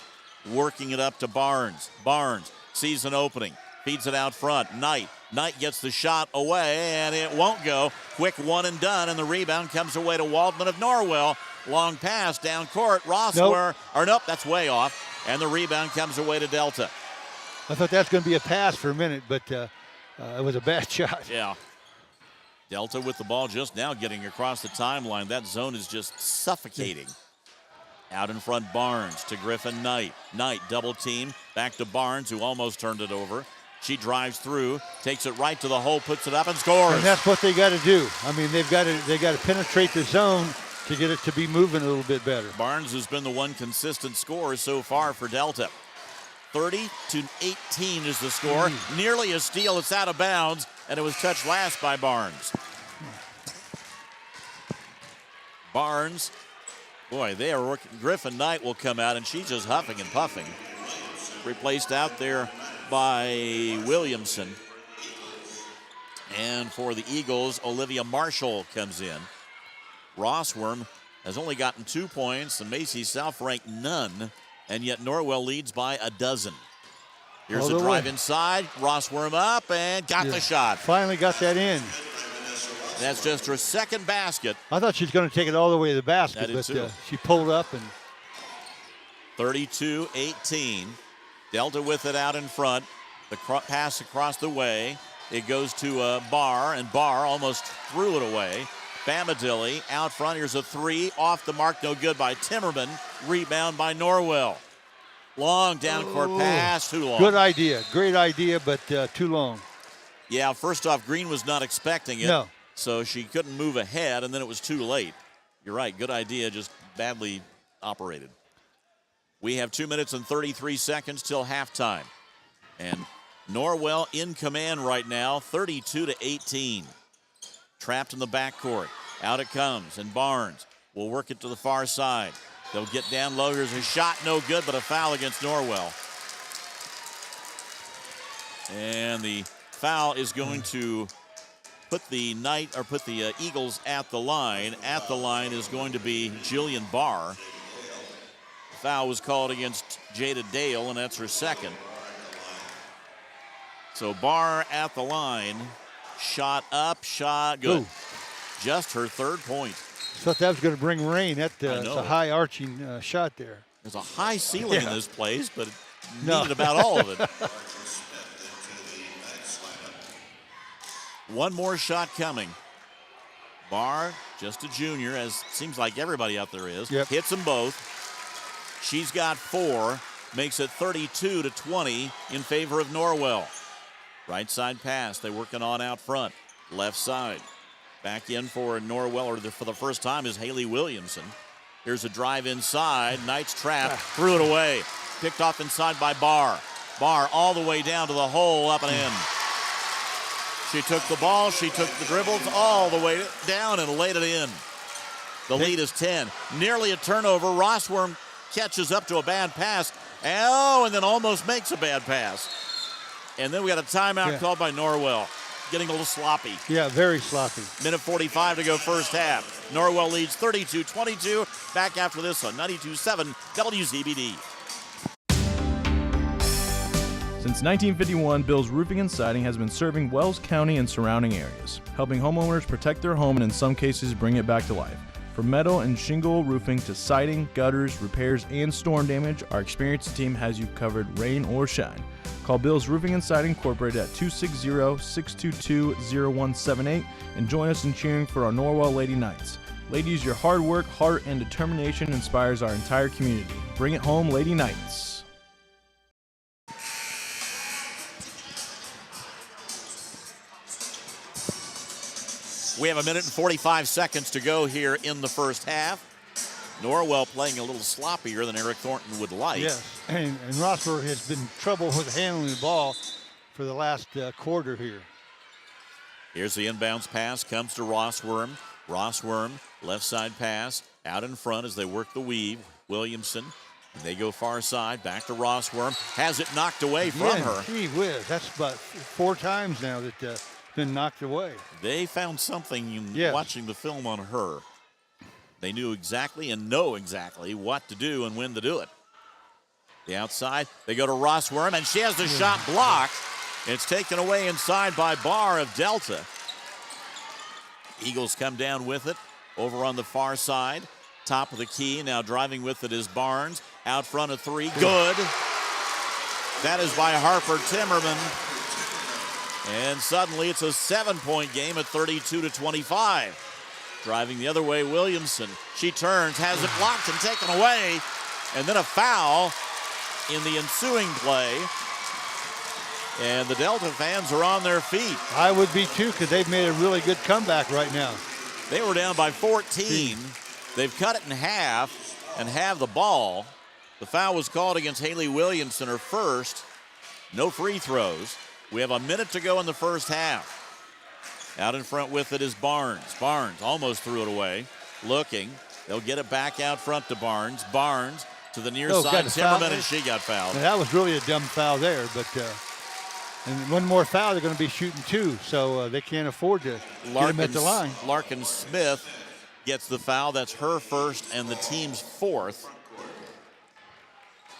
working it up to Barnes. Barnes sees an opening, feeds it out front. Knight gets the shot away, and it won't go. Quick one and done, and the rebound comes away to Waldman of Norwell. Long pass down court. Nope, that's way off. And the rebound comes away to Delta. I thought that's going to be a pass for a minute, but it was a bad shot. Yeah. Delta with the ball just now getting across the timeline. That zone is just suffocating. Out in front, Barnes to Griffin Knight. Knight double team. Back to Barnes, who almost turned it over. She drives through, takes it right to the hole, puts it up, and scores. And that's what they got to do. I mean, they got to penetrate the zone to get it to be moving a little bit better. Barnes has been the one consistent scorer so far for Delta. 30-18 is the score. Nearly a steal. It's out of bounds, and it was touched last by Barnes. Barnes, boy, they are working. Griffin Knight will come out, and she's just huffing and puffing. replaced out there by Williamson. And for the Eagles, Olivia Marshall comes in. Rossworm has only gotten 2 points, and Macy South ranked none, and yet Norwell leads by a dozen. Here's a drive inside. Rossworm up and got the shot. Finally got that in. That's just her second basket. I thought she was going to take it all the way to the basket, but she pulled up and 32-18. Delta with it out in front. The pass across the way. It goes to Barr, and Barr almost threw it away. Bamadilli out front. Here's a three. Off the mark, no good by Timmerman. Rebound by Norwell. Long down court pass, too long. Good idea. Great idea, but too long. Yeah, first off, Green was not expecting it. No. So she couldn't move ahead, and then it was too late. You're right. Good idea, just badly operated. We have 2 minutes and 33 seconds till halftime. And Norwell in command right now, 32-18. Trapped in the backcourt. Out it comes, and Barnes will work it to the far side. They'll get down low. Here's a shot, no good, but a foul against Norwell. And the foul is going to put the Eagles at the line. At the line is going to be Jillian Barr. Foul was called against Jada Dale, and that's her second. So Barr at the line. Shot up, shot good. Ooh. Just her third point. Thought that was going to bring rain. That's a high arching shot there. There's a high ceiling in this place, but it needed about all of it. One more shot coming. Barr, just a junior, as seems like everybody out there is. Yep. Hits them both. She's got 4, makes it 32-20 in favor of Norwell. Right side pass, they're working on out front. Left side. Back in for Norwell, or for the first time, is Haley Williamson. Here's a drive inside. Knight's trap, threw it away. Picked off inside by Barr. Barr all the way down to the hole, up and in. She took the ball, she took the dribbles all the way down and laid it in. The lead is 10. Nearly a turnover. Rossworm catches up to a bad pass. And then almost makes a bad pass. And then we got a timeout called by Norwell. Getting a little sloppy. Yeah, very sloppy. Minute 45 to go first half. Norwell leads 32-22. Back after this on 92.7 WZBD. Since 1951, Bill's Roofing and Siding has been serving Wells County and surrounding areas, helping homeowners protect their home and in some cases bring it back to life. From metal and shingle roofing to siding, gutters, repairs, and storm damage, our experienced team has you covered rain or shine. Call Bill's Roofing and Siding Incorporated at 260-622-0178 and join us in cheering for our Norwell Lady Knights. Ladies, your hard work, heart, and determination inspires our entire community. Bring it home, Lady Knights. We have 1 minute and 45 seconds to go here in the first half. Norwell playing a little sloppier than Eric Thornton would like. Yes, and Rossworm has been trouble with handling the ball for the last quarter here. Here's the inbounds pass, comes to Rossworm. Rossworm, left side pass, out in front as they work the weave. Williamson, they go far side, back to Rossworm. Has it knocked away from her. Gee whiz, that's about 4 times now that been knocked away. They found something watching the film on her. They knew exactly and know exactly what to do and when to do it. The outside, they go to Rossworm, and she has the shot blocked. It's taken away inside by Barr of Delta. Eagles come down with it over on the far side. Top of the key, now driving with it is Barnes. Out front of 3, good. That is by Harper Timmerman. And suddenly it's a 7-point game at 32-25. Driving the other way, Williamson. She turns, has it blocked and taken away. And then a foul in the ensuing play. And the Delta fans are on their feet. I would be too, because they've made a really good comeback right now. They were down by 14. They've cut it in half and have the ball. The foul was called against Haley Williamson, her first. No free throws. We have 1 minute to go in the first half. Out in front with it is Barnes. Barnes almost threw it away. Looking. They'll get it back out front to Barnes. Barnes to the near got side. the foul. Zimmerman, and she got fouled. Now, that was really a dumb foul there, but and one more foul, they're going to be shooting 2, so they can't afford to get them at the line. Larkin Smith gets the foul. That's her first and the team's 4th.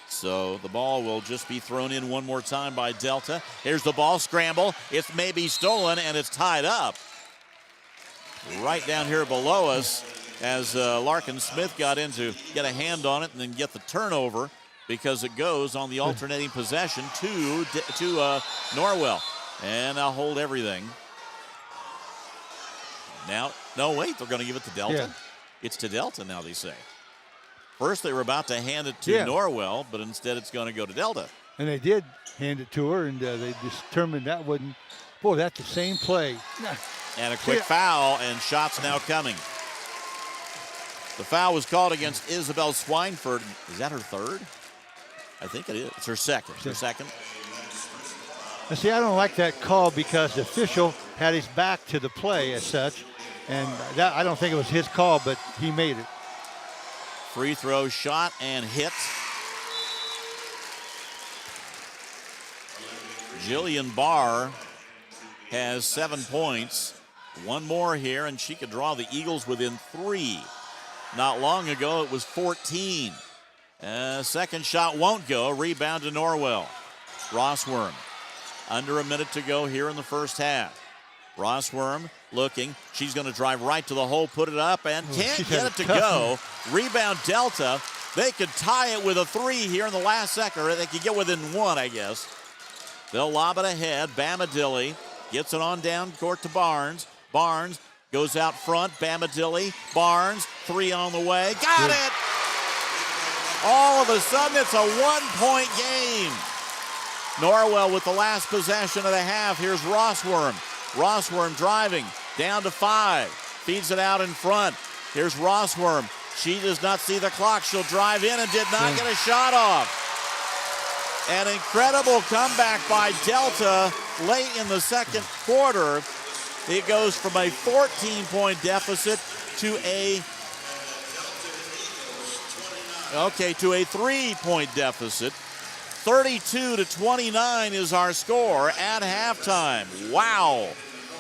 So the ball will just be thrown in one more time by Delta. Here's the ball scramble. It's maybe stolen, and it's tied up. Right down here below us as Larkin Smith got in to get a hand on it and then get the turnover, because it goes on the alternating possession to Norwell. And I'll hold everything. Now, no, wait, they're going to give it to Delta? Yeah. It's to Delta now, they say. First, they were about to hand it to Norwell, but instead it's going to go to Delta. And they did hand it to her, and they determined that wouldn't. Boy, that's the same play. And a quick foul, and shots now coming. The foul was called against Isabel Swineford. Is that her third? I think it is. It's her second. Her second. Now, see, I don't like that call because the official had his back to the play as such, and that, I don't think it was his call, but he made it. Free throw shot and hit. Jillian Barr has 7 points. One more here, and she could draw the Eagles within 3. Not long ago, it was 14. Second shot won't go. Rebound to Norwell. Rossworm. Under a minute to go here in the first half. Rossworm looking. She's going to drive right to the hole, put it up, and can't get it to go. Rebound Delta. They could tie it with a 3 here in the last second, or they could get within 1, I guess. They'll lob it ahead. Bamadilli gets it on down court to Barnes. Barnes goes out front. Bamadilli. Barnes. 3 on the way. Got it! All of a sudden, it's a 1-point game. Norwell with the last possession of the half. Here's Rossworm. Rossworm driving down to 5. Feeds it out in front. Here's Rossworm. She does not see the clock. She'll drive in and did not get a shot off. An incredible comeback by Delta late in the second quarter. It goes from a 14-point deficit to a 3-point deficit. 32-29 is our score at halftime. Wow.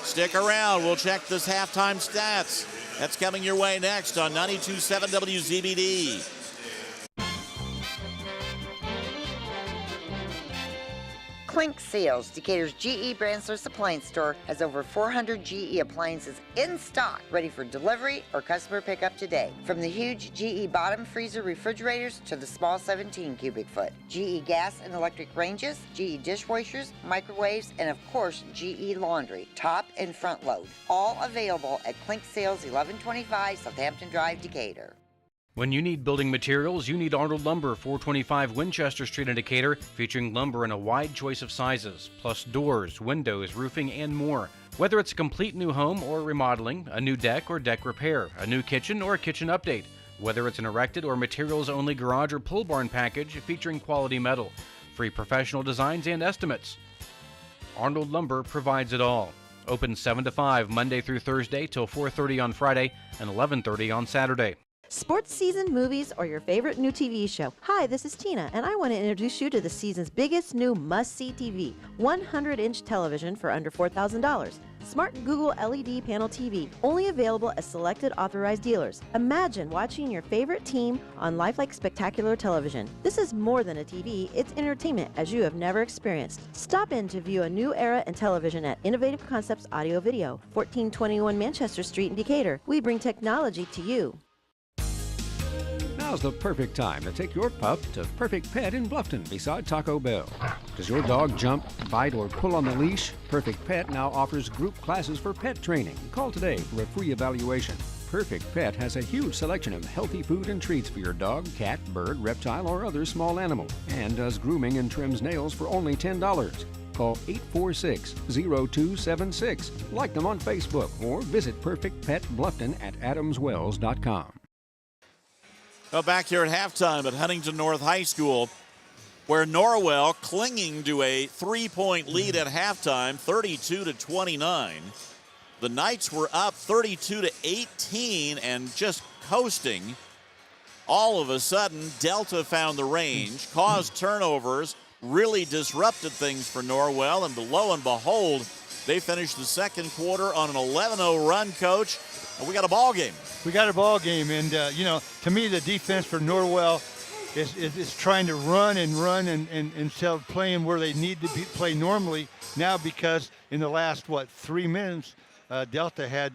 Stick around. We'll check this halftime stats. That's coming your way next on 92.7 WZBD. Clink Sales, Decatur's GE branchless appliance store, has over 400 GE appliances in stock, ready for delivery or customer pickup today. From the huge GE bottom freezer refrigerators to the small 17 cubic foot. GE gas and electric ranges, GE dishwashers, microwaves, and of course, GE laundry, top and front load. All available at Clink Sales, 1125 Southampton Drive, Decatur. When you need building materials, you need Arnold Lumber, 425 Winchester Street in Decatur, featuring lumber in a wide choice of sizes, plus doors, windows, roofing, and more. Whether it's a complete new home or remodeling, a new deck or deck repair, a new kitchen or a kitchen update, whether it's an erected or materials-only garage or pull barn package featuring quality metal, free professional designs and estimates. Arnold Lumber provides it all. Open 7 to 5 Monday through Thursday till 4:30 on Friday and 11:30 on Saturday. Sports season, movies, or your favorite new TV show. Hi, this is Tina, and I want to introduce you to the season's biggest new must-see TV, 100-inch television for under $4,000. Smart Google LED panel TV, only available at selected authorized dealers. Imagine watching your favorite team on lifelike spectacular television. This is more than a TV, it's entertainment as you have never experienced. Stop in to view a new era in television at Innovative Concepts Audio Video, 1421 Manchester Street in Decatur. We bring technology to you. Now's the perfect time to take your pup to Perfect Pet in Bluffton beside Taco Bell. Does your dog jump, bite, or pull on the leash? Perfect Pet now offers group classes for pet training. Call today for a free evaluation. Perfect Pet has a huge selection of healthy food and treats for your dog, cat, bird, reptile, or other small animal, and does grooming and trims nails for only $10. Call 846-0276. Like them on Facebook or visit Perfect Pet Bluffton at adamswells.com. Well, back here at halftime at Huntington North High School, where Norwell clinging to a 3-point lead at halftime, 32-29. The Knights were up 32-18 and just coasting all of a sudden, Delta found the range, caused turnovers, really disrupted things for Norwell, and lo and behold, they finished the second quarter on an 11-0 run, Coach, and we got a ball game. We got a ball game, and to me, the defense for Norwell is trying to run and instead of playing where they need to play normally now, because in the last 3 minutes, Delta had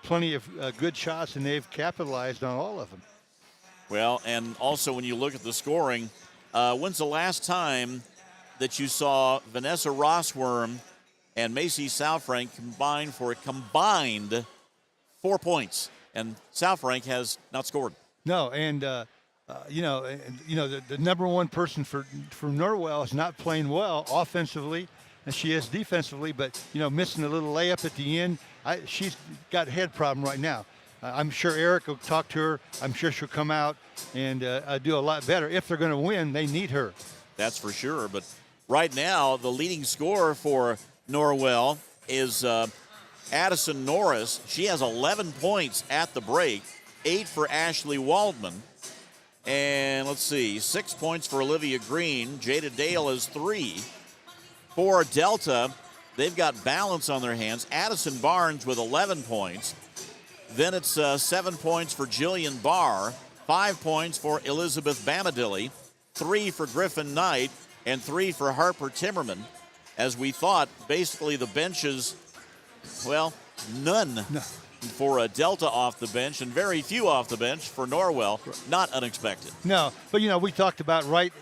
plenty of good shots, and they've capitalized on all of them. Well, and also when you look at the scoring, when's the last time that you saw Vanessa Rossworm and Macy Southrank combined for a combined 4 points? And Southrank has not scored. No, and the number one person for Norwell is not playing well offensively, and she is defensively, but missing a little layup at the end. She's got a head problem right now. I'm sure Eric will talk to her. I'm sure she'll come out and do a lot better. If they're going to win, they need her. That's for sure. But right now, the leading scorer for Norwell is Addison Norris. She has 11 points at the break, 8 for Ashley Waldman. And let's see, 6 points for Olivia Green. Jada Dale has 3. For Delta, they've got balance on their hands. Addison Barnes with 11 points. Then it's 7 points for Jillian Barr, 5 points for Elizabeth Bamadilli, 3 for Griffin Knight, and 3 for Harper Timmerman. As we thought, basically the benches, well, none for Delta off the bench and very few off the bench for Norwell. Not unexpected. No, but we talked about right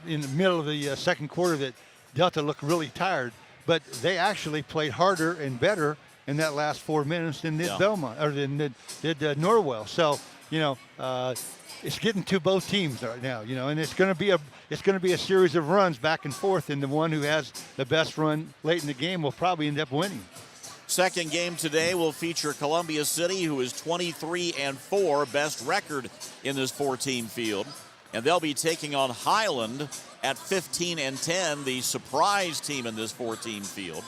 in the middle of the second quarter that Delta looked really tired, but they actually played harder and better in that last 4 minutes than did Belmont, or than did Norwell. So it's getting to both teams right now, and it's going to be a series of runs back and forth, and the one who has the best run late in the game will probably end up winning. Second game today will feature Columbia City, who is 23-4, best record in this 4-team field, and they'll be taking on Highland at 15-10, the surprise team in this 4-team field.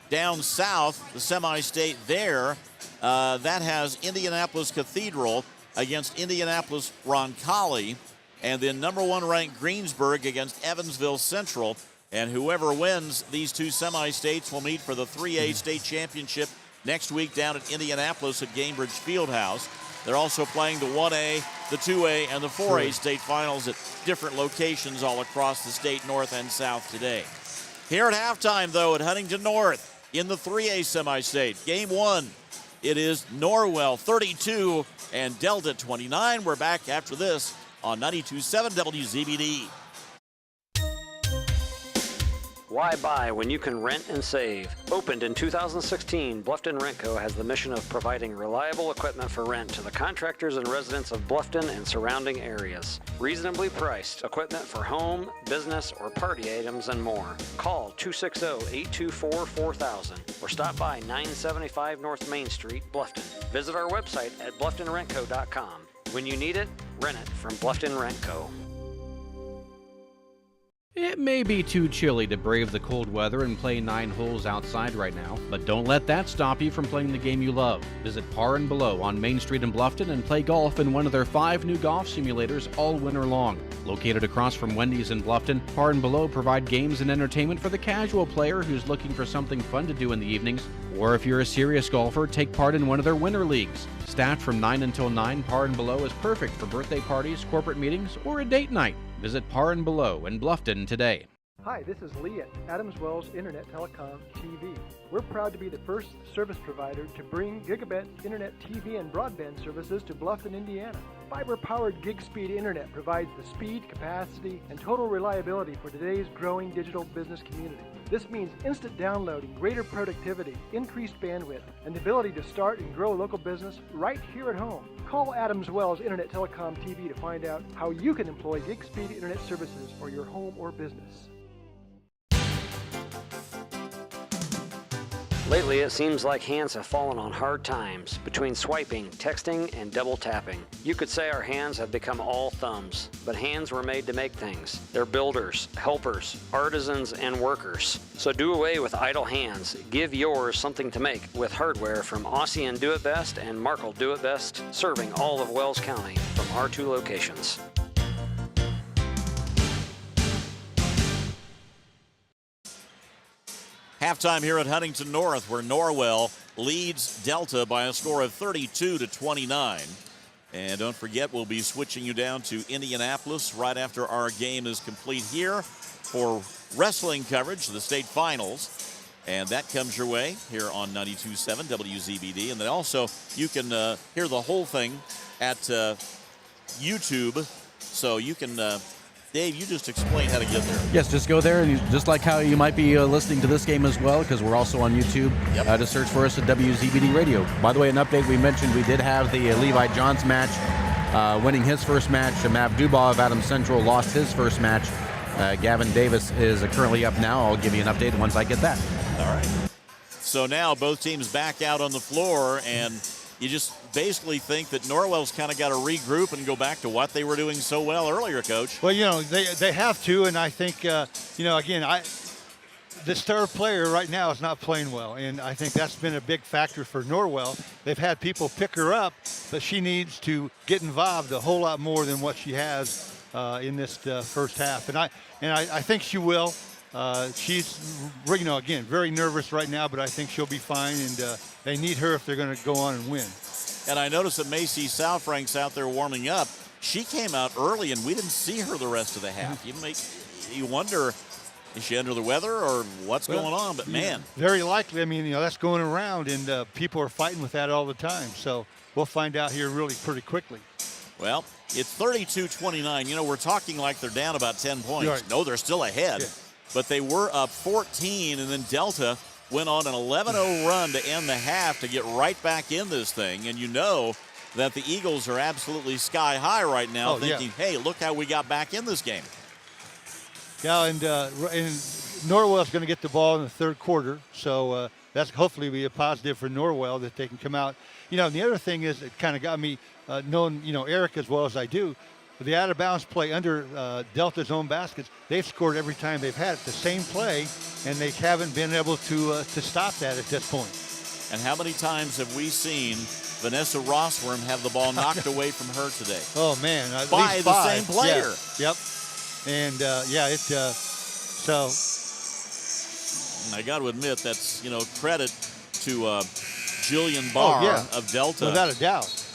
Down south, the semi-state there, that has Indianapolis Cathedral against Indianapolis Roncalli, and then number 1 ranked Greensburg against Evansville Central. And whoever wins these two semi-states will meet for the 3A state championship next week down at Indianapolis at Gainbridge Fieldhouse. They're also playing the 1A, the 2A, and the 4A state finals at different locations all across the state, north and south today. Here at halftime, though, at Huntington North, in the 3A semi-state. Game 1, it is Norwell 32 and Delta 29. We're back after this on 92.7 WZBD. Why buy when you can rent and save? Opened in 2016, Bluffton Rent Co. has the mission of providing reliable equipment for rent to the contractors and residents of Bluffton and surrounding areas. Reasonably priced equipment for home, business, or party items and more. Call 260-824-4000 or stop by 975 North Main Street, Bluffton. Visit our website at blufftonrentco.com. When you need it, rent it from Bluffton Rent Co. It may be too chilly to brave the cold weather and play 9 holes outside right now, but don't let that stop you from playing the game you love. Visit Par and Below on Main Street in Bluffton and play golf in one of their 5 new golf simulators all winter long. Located across from Wendy's in Bluffton, Par and Below provide games and entertainment for the casual player who's looking for something fun to do in the evenings. Or if you're a serious golfer, take part in one of their winter leagues. Staffed from 9 until 9, Par and Below is perfect for birthday parties, corporate meetings, or a date night. Visit Par and Below in Bluffton today. Hi, this is Lee at Adams Wells Internet Telecom TV. We're proud to be the first service provider to bring gigabit internet TV and broadband services to Bluffton, Indiana. Fiber-powered gig-speed internet provides the speed, capacity, and total reliability for today's growing digital business community. This means instant downloading, greater productivity, increased bandwidth, and the ability to start and grow a local business right here at home. Call Adams Wells Internet Telecom TV to find out how you can employ gig-speed internet services for your home or business. Lately, it seems like hands have fallen on hard times between swiping, texting, and double tapping. You could say our hands have become all thumbs, but hands were made to make things. They're builders, helpers, artisans, and workers. So do away with idle hands. Give yours something to make with hardware from Aussie and Do It Best and Markle Do It Best, serving all of Wells County from our 2 locations. Halftime here at Huntington North, where Norwell leads Delta by a score of 32-29. And don't forget, we'll be switching you down to Indianapolis right after our game is complete here for wrestling coverage, the state finals. And that comes your way here on 92.7 WZBD. And then also, you can hear the whole thing at YouTube. So you can... Dave, you just explain how to get there. Yes, just go there, and just like how you might be listening to this game as well, because we're also on YouTube. Yep. Just search for us at WZBD Radio. By the way, an update we mentioned, we did have the Levi Johns match, winning his first match. Mav Dubois of Adams Central lost his first match. Gavin Davis is currently up now. I'll give you an update once I get that. All right. So now both teams back out on the floor, and you just basically think that Norwell's kind of got to regroup and go back to what they were doing so well earlier, Coach. Well, they have to, and I think, again, the star player right now is not playing well, and I think that's been a big factor for Norwell. They've had people pick her up, but she needs to get involved a whole lot more than what she has in this first half, and I think she will. She's, again, very nervous right now, but I think she'll be fine, and they need her if they're going to go on and win. And I noticed that Macy Southfrank's out there warming up. She came out early, and we didn't see her the rest of the half. You wonder, is she under the weather or what's going on? But, man. Very likely. I mean, that's going around, and people are fighting with that all the time. So we'll find out here really pretty quickly. Well, it's 32-29. We're talking like they're down about 10 points. Right. No, they're still ahead. Yeah. But they were up 14, and then Delta went on an 11-0 run to end the half to get right back in this thing. And you know that the Eagles are absolutely sky high right now, thinking, hey, look how we got back in this game. Yeah, and Norwell's going to get the ball in the third quarter, so that's hopefully be a positive for Norwell that they can come out. And the other thing is, it kind of got me knowing, Eric as well as I do, the out-of-bounds play under Delta's own baskets, they've scored every time they've had it, the same play, and they haven't been able to stop that at this point. And how many times have we seen Vanessa Rossworm have the ball knocked away from her today? Oh, man. At by least the five. same player. Yeah. Yep. And, so. I got to admit, that's, credit to Jillian Barr of Delta. Without a doubt.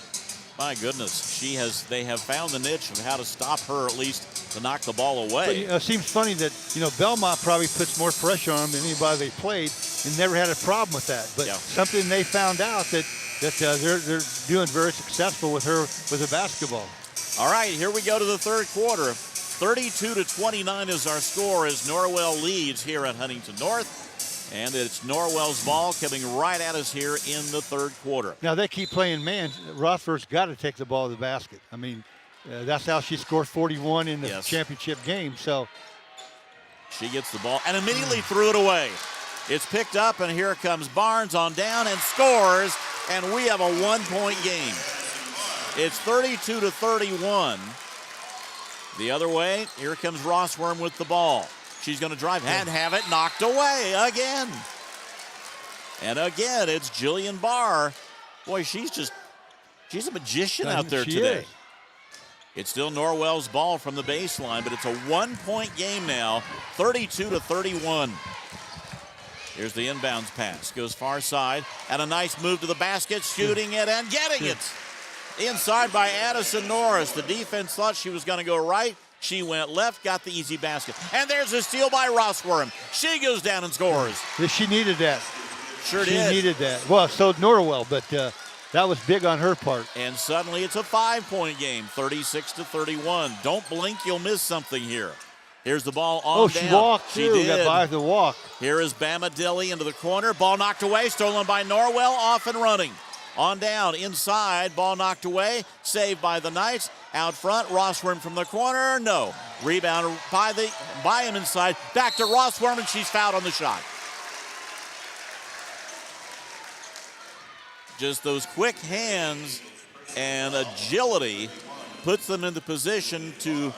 My goodness, they have found the niche of how to stop her, at least to knock the ball away. But, it seems funny that, Belmont probably puts more pressure on them than anybody they played and never had a problem with that. But something they found out that they're doing very successful with her with the basketball. All right, here we go to the third quarter. 32-29 is our score as Norwell leads here at Huntington North. And it's Norwell's ball coming right at us here in the third quarter. Now they keep playing man. Rothford's got to take the ball to the basket. I mean, that's how she scored 41 in the championship game. So she gets the ball and immediately threw it away. It's picked up, and here comes Barnes on down and scores, and we have a 1-point game. It's 32-31. The other way, here comes Rossworm with the ball. She's going to drive and have it knocked away again. And again, it's Jillian Barr. Boy, she's a magician out there today. Is. It's still Norwell's ball from the baseline, but it's a 1-point game now, 32-31. Here's the inbounds pass. Goes far side, and a nice move to the basket, shooting it and getting it. Inside by Addison Norris. The defense thought she was going to go right. She went left, got the easy basket. And there's a steal by Rossworm. She goes down and scores. She needed that. Sure did. She needed that. Well, so did Norwell, but that was big on her part. And suddenly it's a 5-point game, 36-31. Don't blink, you'll miss something here. Here's the ball on down. She walked, She did. Got by the walk. Here is Bama Dilly into the corner. Ball knocked away, stolen by Norwell, off and running. On down, inside, ball knocked away, saved by the Knights. Out front, Rossworm from the corner, no. Rebound by him inside, back to Rossworm, and she's fouled on the shot. just those quick hands and agility puts them in the position to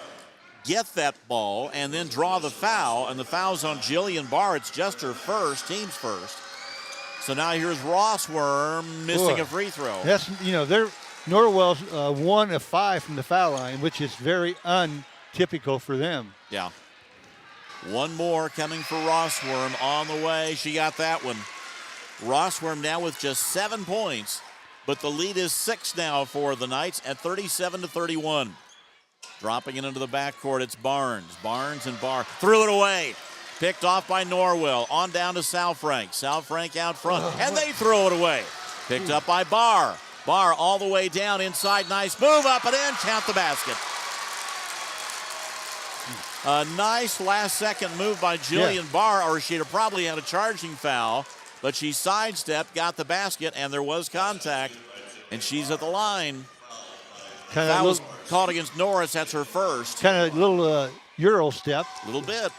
get that ball and then draw the foul, and the foul's on Jillian Barr. It's just her first, team's first. So now here's Rossworm missing a free throw. That's, they're Norwell's 1 of 5 from the foul line, which is very untypical for them. Yeah. One more coming for Rossworm on the way. She got that one. Rossworm now with just 7 points, but the lead is 6 now for the Knights at 37-31. Dropping it into the backcourt, it's Barnes. Barnes and Barr threw it away. Picked off by Norwell. On down to Salfrank. Salfrank out front, and they throw it away. Picked up by Barr. Barr all the way down inside. Nice move up and in. Count the basket. A nice last-second move by Jillian Barr, or she'd have probably had a charging foul, but she sidestepped, got the basket, and there was contact, and she's at the line. That was called against Norris. That's her first. Kind of a little Euro step. A little bit.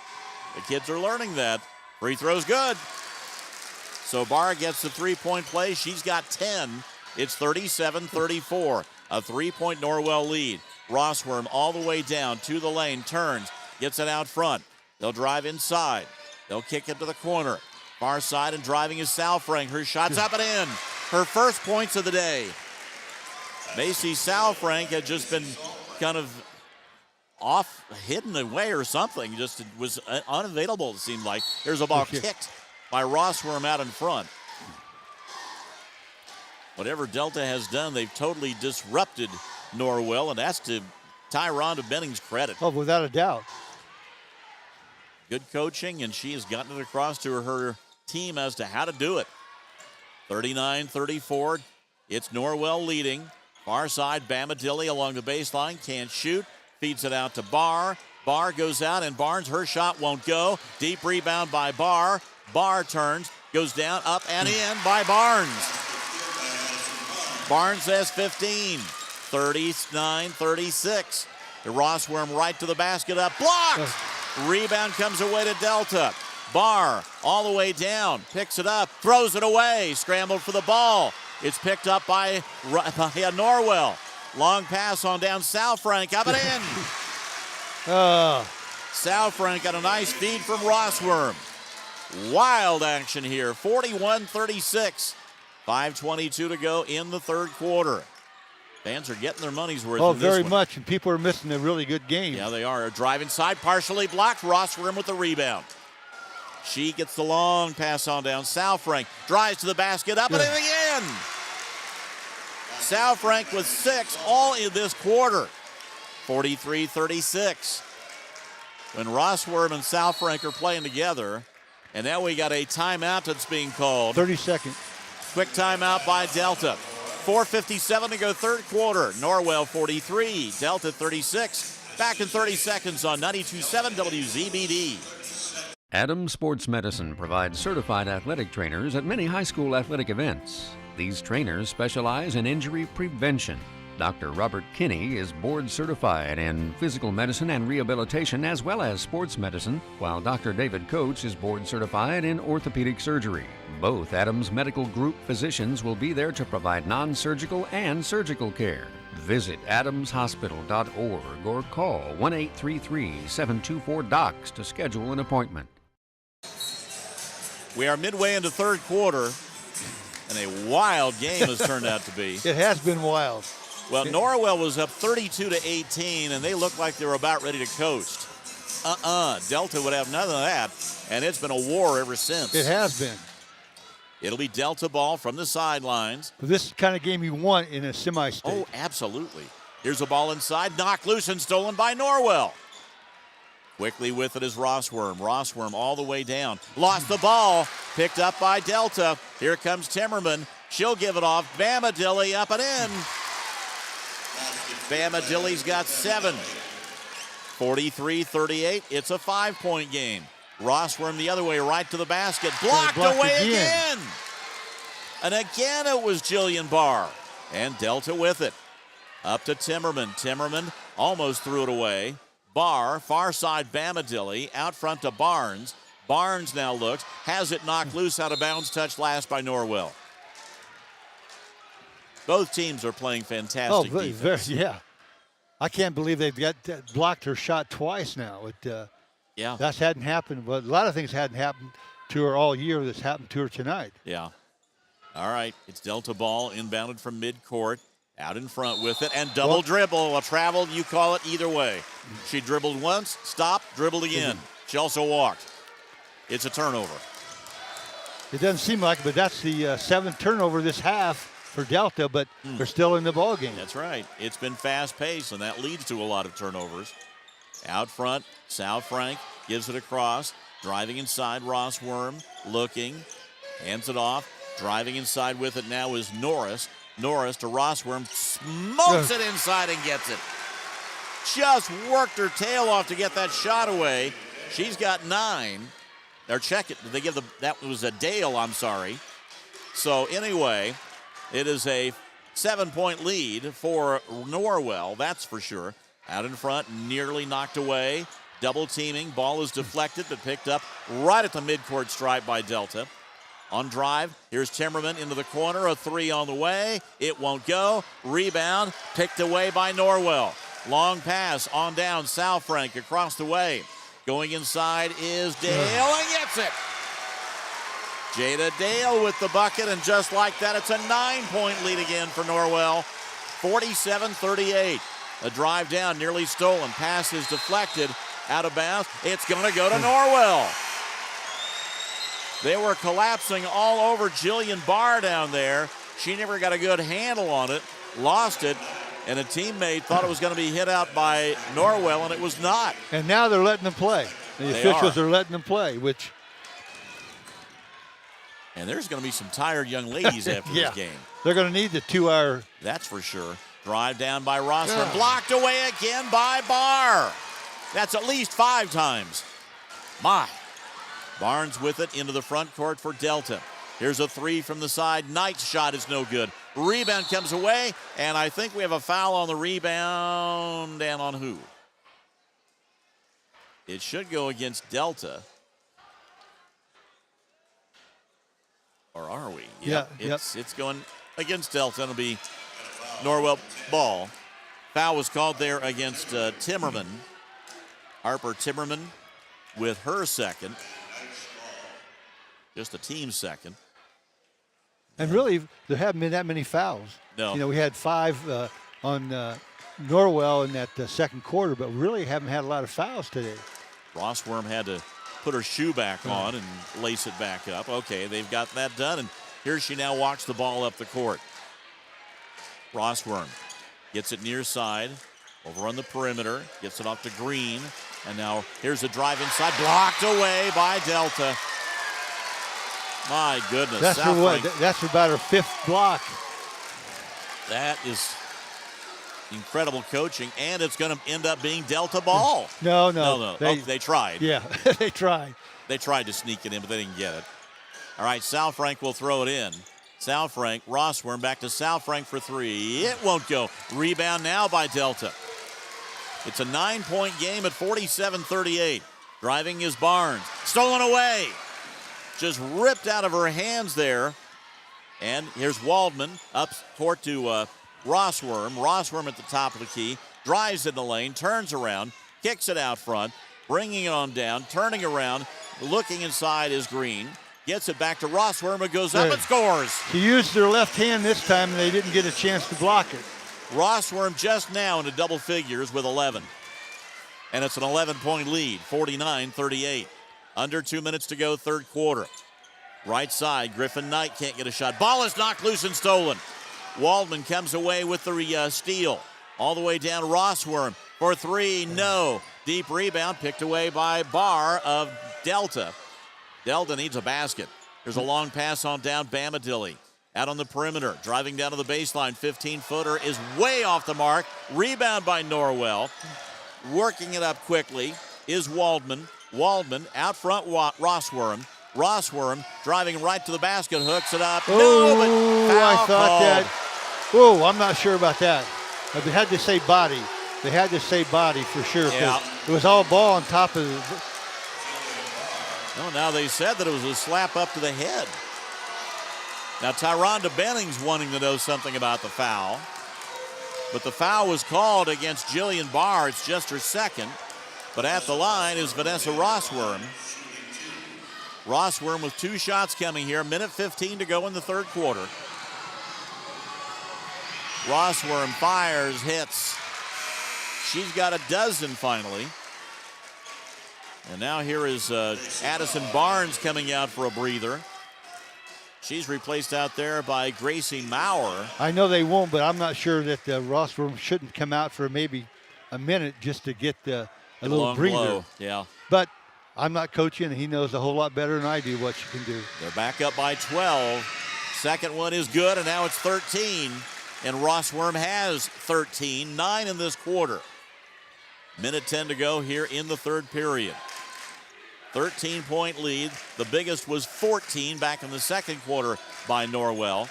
The kids are learning that. Free throw's good. So Barr gets the three-point play. She's got 10. It's 37-34. A three-point Norwell lead. Rossworm all the way down to the lane. Turns. Gets it out front. They'll drive inside. They'll kick it to the corner. Far side and driving is Salfrank. Her shot's up and in. Her first points of the day. Macy Salfrank had just been kind of off, hidden away or something. Just was unavailable, it seemed like. Here's a ball kicked by Rossworm out in front. Whatever Delta has done, they've totally disrupted Norwell, and that's to Tyrone Benning's credit. Oh, without a doubt. Good coaching, and she has gotten it across to her team as to how to do it. 39-34. It's Norwell leading. Far side, Bamadilli along the baseline. Can't shoot. Feeds it out to Barr. Barr goes out, and Barnes, her shot won't go. Deep rebound by Barr. Barr turns, goes down, up, and in by Barnes. Barnes has 15. 39-36. The Rossworm right to the basket, up, blocked. Rebound comes away to Delta. Barr all the way down, picks it up, throws it away, scrambled for the ball. It's picked up by Norwell. Long pass on down Salfrank, up and in. Salfrank got a nice feed from Rossworm. Wild action here, 41-36. 5:22 to go in the third quarter. Fans are getting their money's worth. Oh, in this very one. much, and people are missing a really good game. Yeah, they are. A drive inside, partially blocked. Rossworm with the rebound. She gets the long pass on down. Salfrank drives to the basket, up and in again. Salfrank with 6 all in this quarter. 43-36. When Rossworm and Salfrank are playing together, and now we got a timeout that's being called. 30 seconds. Quick timeout by Delta. 4:57 to go third quarter. Norwell 43, Delta 36. Back in 30 seconds on 92.7 WZBD. Adams Sports Medicine provides certified athletic trainers at many high school athletic events. These trainers specialize in injury prevention. Dr. Robert Kinney is board certified in physical medicine and rehabilitation as well as sports medicine, while Dr. David Coates is board certified in orthopedic surgery. Both Adams Medical Group physicians will be there to provide non-surgical and surgical care. Visit adamshospital.org or call 1-833-724-DOCS to schedule an appointment. We are midway into third quarter, and a wild game has turned out to be. It has been wild. Well, Norwell was up 32-18, and they looked like they were about ready to coast. Delta would have none of that, and it's been a war ever since. It has been. It'll be Delta ball from the sidelines. But this is the kind of game you want in a semi-state. Oh, absolutely. Here's a ball inside, knocked loose and stolen by Norwell. Quickly with it is Rossworm. Rossworm all the way down. Lost the ball, picked up by Delta. Here comes Timmerman. She'll give it off. Bamadilli up and in. Bamadilli's got 7. 43-38. It's a 5-point game. Rossworm the other way, right to the basket. Blocked away again. And again it was Jillian Barr. And Delta with it. Up to Timmerman. Timmerman almost threw it away. Barr, far side Bamadilli, out front to Barnes. Barnes now looks, has it knocked loose out of bounds, touched last by Norwell. Both teams are playing fantastic defense. Yeah. I can't believe they've blocked her shot twice now. Yeah. That hadn't happened. But a lot of things hadn't happened to her all year that's happened to her tonight. Yeah. All right. It's Delta ball inbounded from midcourt. Out in front with it. And double dribble. A travel, you call it either way. She dribbled once, stopped, dribbled again. She also walked. It's a turnover. It doesn't seem like it, but that's the 7th turnover this half for Delta, but they're still in the ball game. That's right. It's been fast-paced, and that leads to a lot of turnovers. Out front, Sal Frank gives it across. Driving inside, Ross Worm looking. Hands it off. Driving inside with it now is Norris. Norris to Ross Worm. Smokes it inside and gets it. Just worked her tail off to get that shot away. She's got 9. Or check it. Did they give that was a Dale, I'm sorry. So anyway, it is a 7-point lead for Norwell, that's for sure. Out in front, nearly knocked away. Double teaming, ball is deflected but picked up right at the midcourt stripe by Delta. On drive, here's Timmerman into the corner, a 3 on the way. It won't go. Rebound, picked away by Norwell. Long pass on down, Sal Frank across the way. Going inside is Dale and gets it. Jada Dale with the bucket, and just like that, it's a 9-point lead again for Norwell. 47-38. A drive down, nearly stolen. Pass is deflected, out of bounds. It's going to go to Norwell. They were collapsing all over Jillian Barr down there. She never got a good handle on it, lost it, and a teammate thought it was going to be hit out by Norwell, and it was not. And now they're letting them play. The officials are letting them play, which... And there's going to be some tired young ladies after this game. They're going to need the 2-hour... That's for sure. Drive down by Rossman. Blocked away again by Barr. That's at least 5 times. My. Barnes with it into the front court for Delta. Here's a 3 from the side. Knight's shot is no good. Rebound comes away, and I think we have a foul on the rebound. And on who? It should go against Delta. Or are we? It's going against Delta. It'll be Norwell ball. Foul was called there against Timmerman. Harper Timmerman with her second. Just the team's second. And really, there haven't been that many fouls. No. You know, we had 5 on Norwell in that second quarter, but really haven't had a lot of fouls today. Rossworm had to put her shoe back on and lace it back up. Okay, they've got that done, and here she now walks the ball up the court. Rossworm gets it near side, over on the perimeter, gets it off to Green, and now here's a drive inside, blocked away by Delta. My goodness. That's for what? That's about her 5th block. That is incredible coaching, and it's going to end up being Delta ball. No. They tried. Yeah, they tried. They tried to sneak it in, but they didn't get it. All right, Sal Frank will throw it in. Sal Frank, Rossworm back to Sal Frank for 3. It won't go. Rebound now by Delta. It's a 9-point game at 47-38. Driving is Barnes. Stolen away. Just ripped out of her hands there. And here's Waldman up court to Rossworm. Rossworm at the top of the key. Drives in the lane, turns around, kicks it out front, bringing it on down, turning around, looking inside is Green. Gets it back to Rossworm. It goes up and scores. She used her left hand this time, and they didn't get a chance to block it. Rossworm just now into double figures with 11. And it's an 11-point lead, 49-38. Under 2 minutes to go, third quarter. Right side, Griffin Knight can't get a shot. Ball is knocked loose and stolen. Waldman comes away with the steal. All the way down Rossworm for 3, no. Deep rebound picked away by Barr of Delta. Delta needs a basket. There's a long pass on down Bamadilli. Out on the perimeter, driving down to the baseline. 15-footer is way off the mark. Rebound by Norwell. Working it up quickly is Waldman. Waldman out front, Rossworm. Rossworm driving right to the basket, hooks it up. I thought that. Oh, I'm not sure about that. They had to say body. They had to say body for sure. Yeah. It was all ball on top of it. No, now they said that it was a slap up to the head. Now, Tyronda Bennings wanting to know something about the foul. But the foul was called against Jillian Barr. It's just her second. But at the line is Vanessa Rossworm. Rossworm with 2 shots coming here. Minute 15 to go in the third quarter. Rossworm fires, hits. She's got a dozen finally. And now here is Addison Barnes coming out for a breather. She's replaced out there by Gracie Maurer. I know they won't, but I'm not sure that Rossworm shouldn't come out for maybe a minute just to get a little breather. Blow. Yeah. But I'm not coaching, and he knows a whole lot better than I do what she can do. They're back up by 12. Second one is good, and now it's 13. And Rossworm has 13, 9 in this quarter. Minute 10 to go here in the third period. 13-point lead. The biggest was 14 back in the second quarter by Norwell.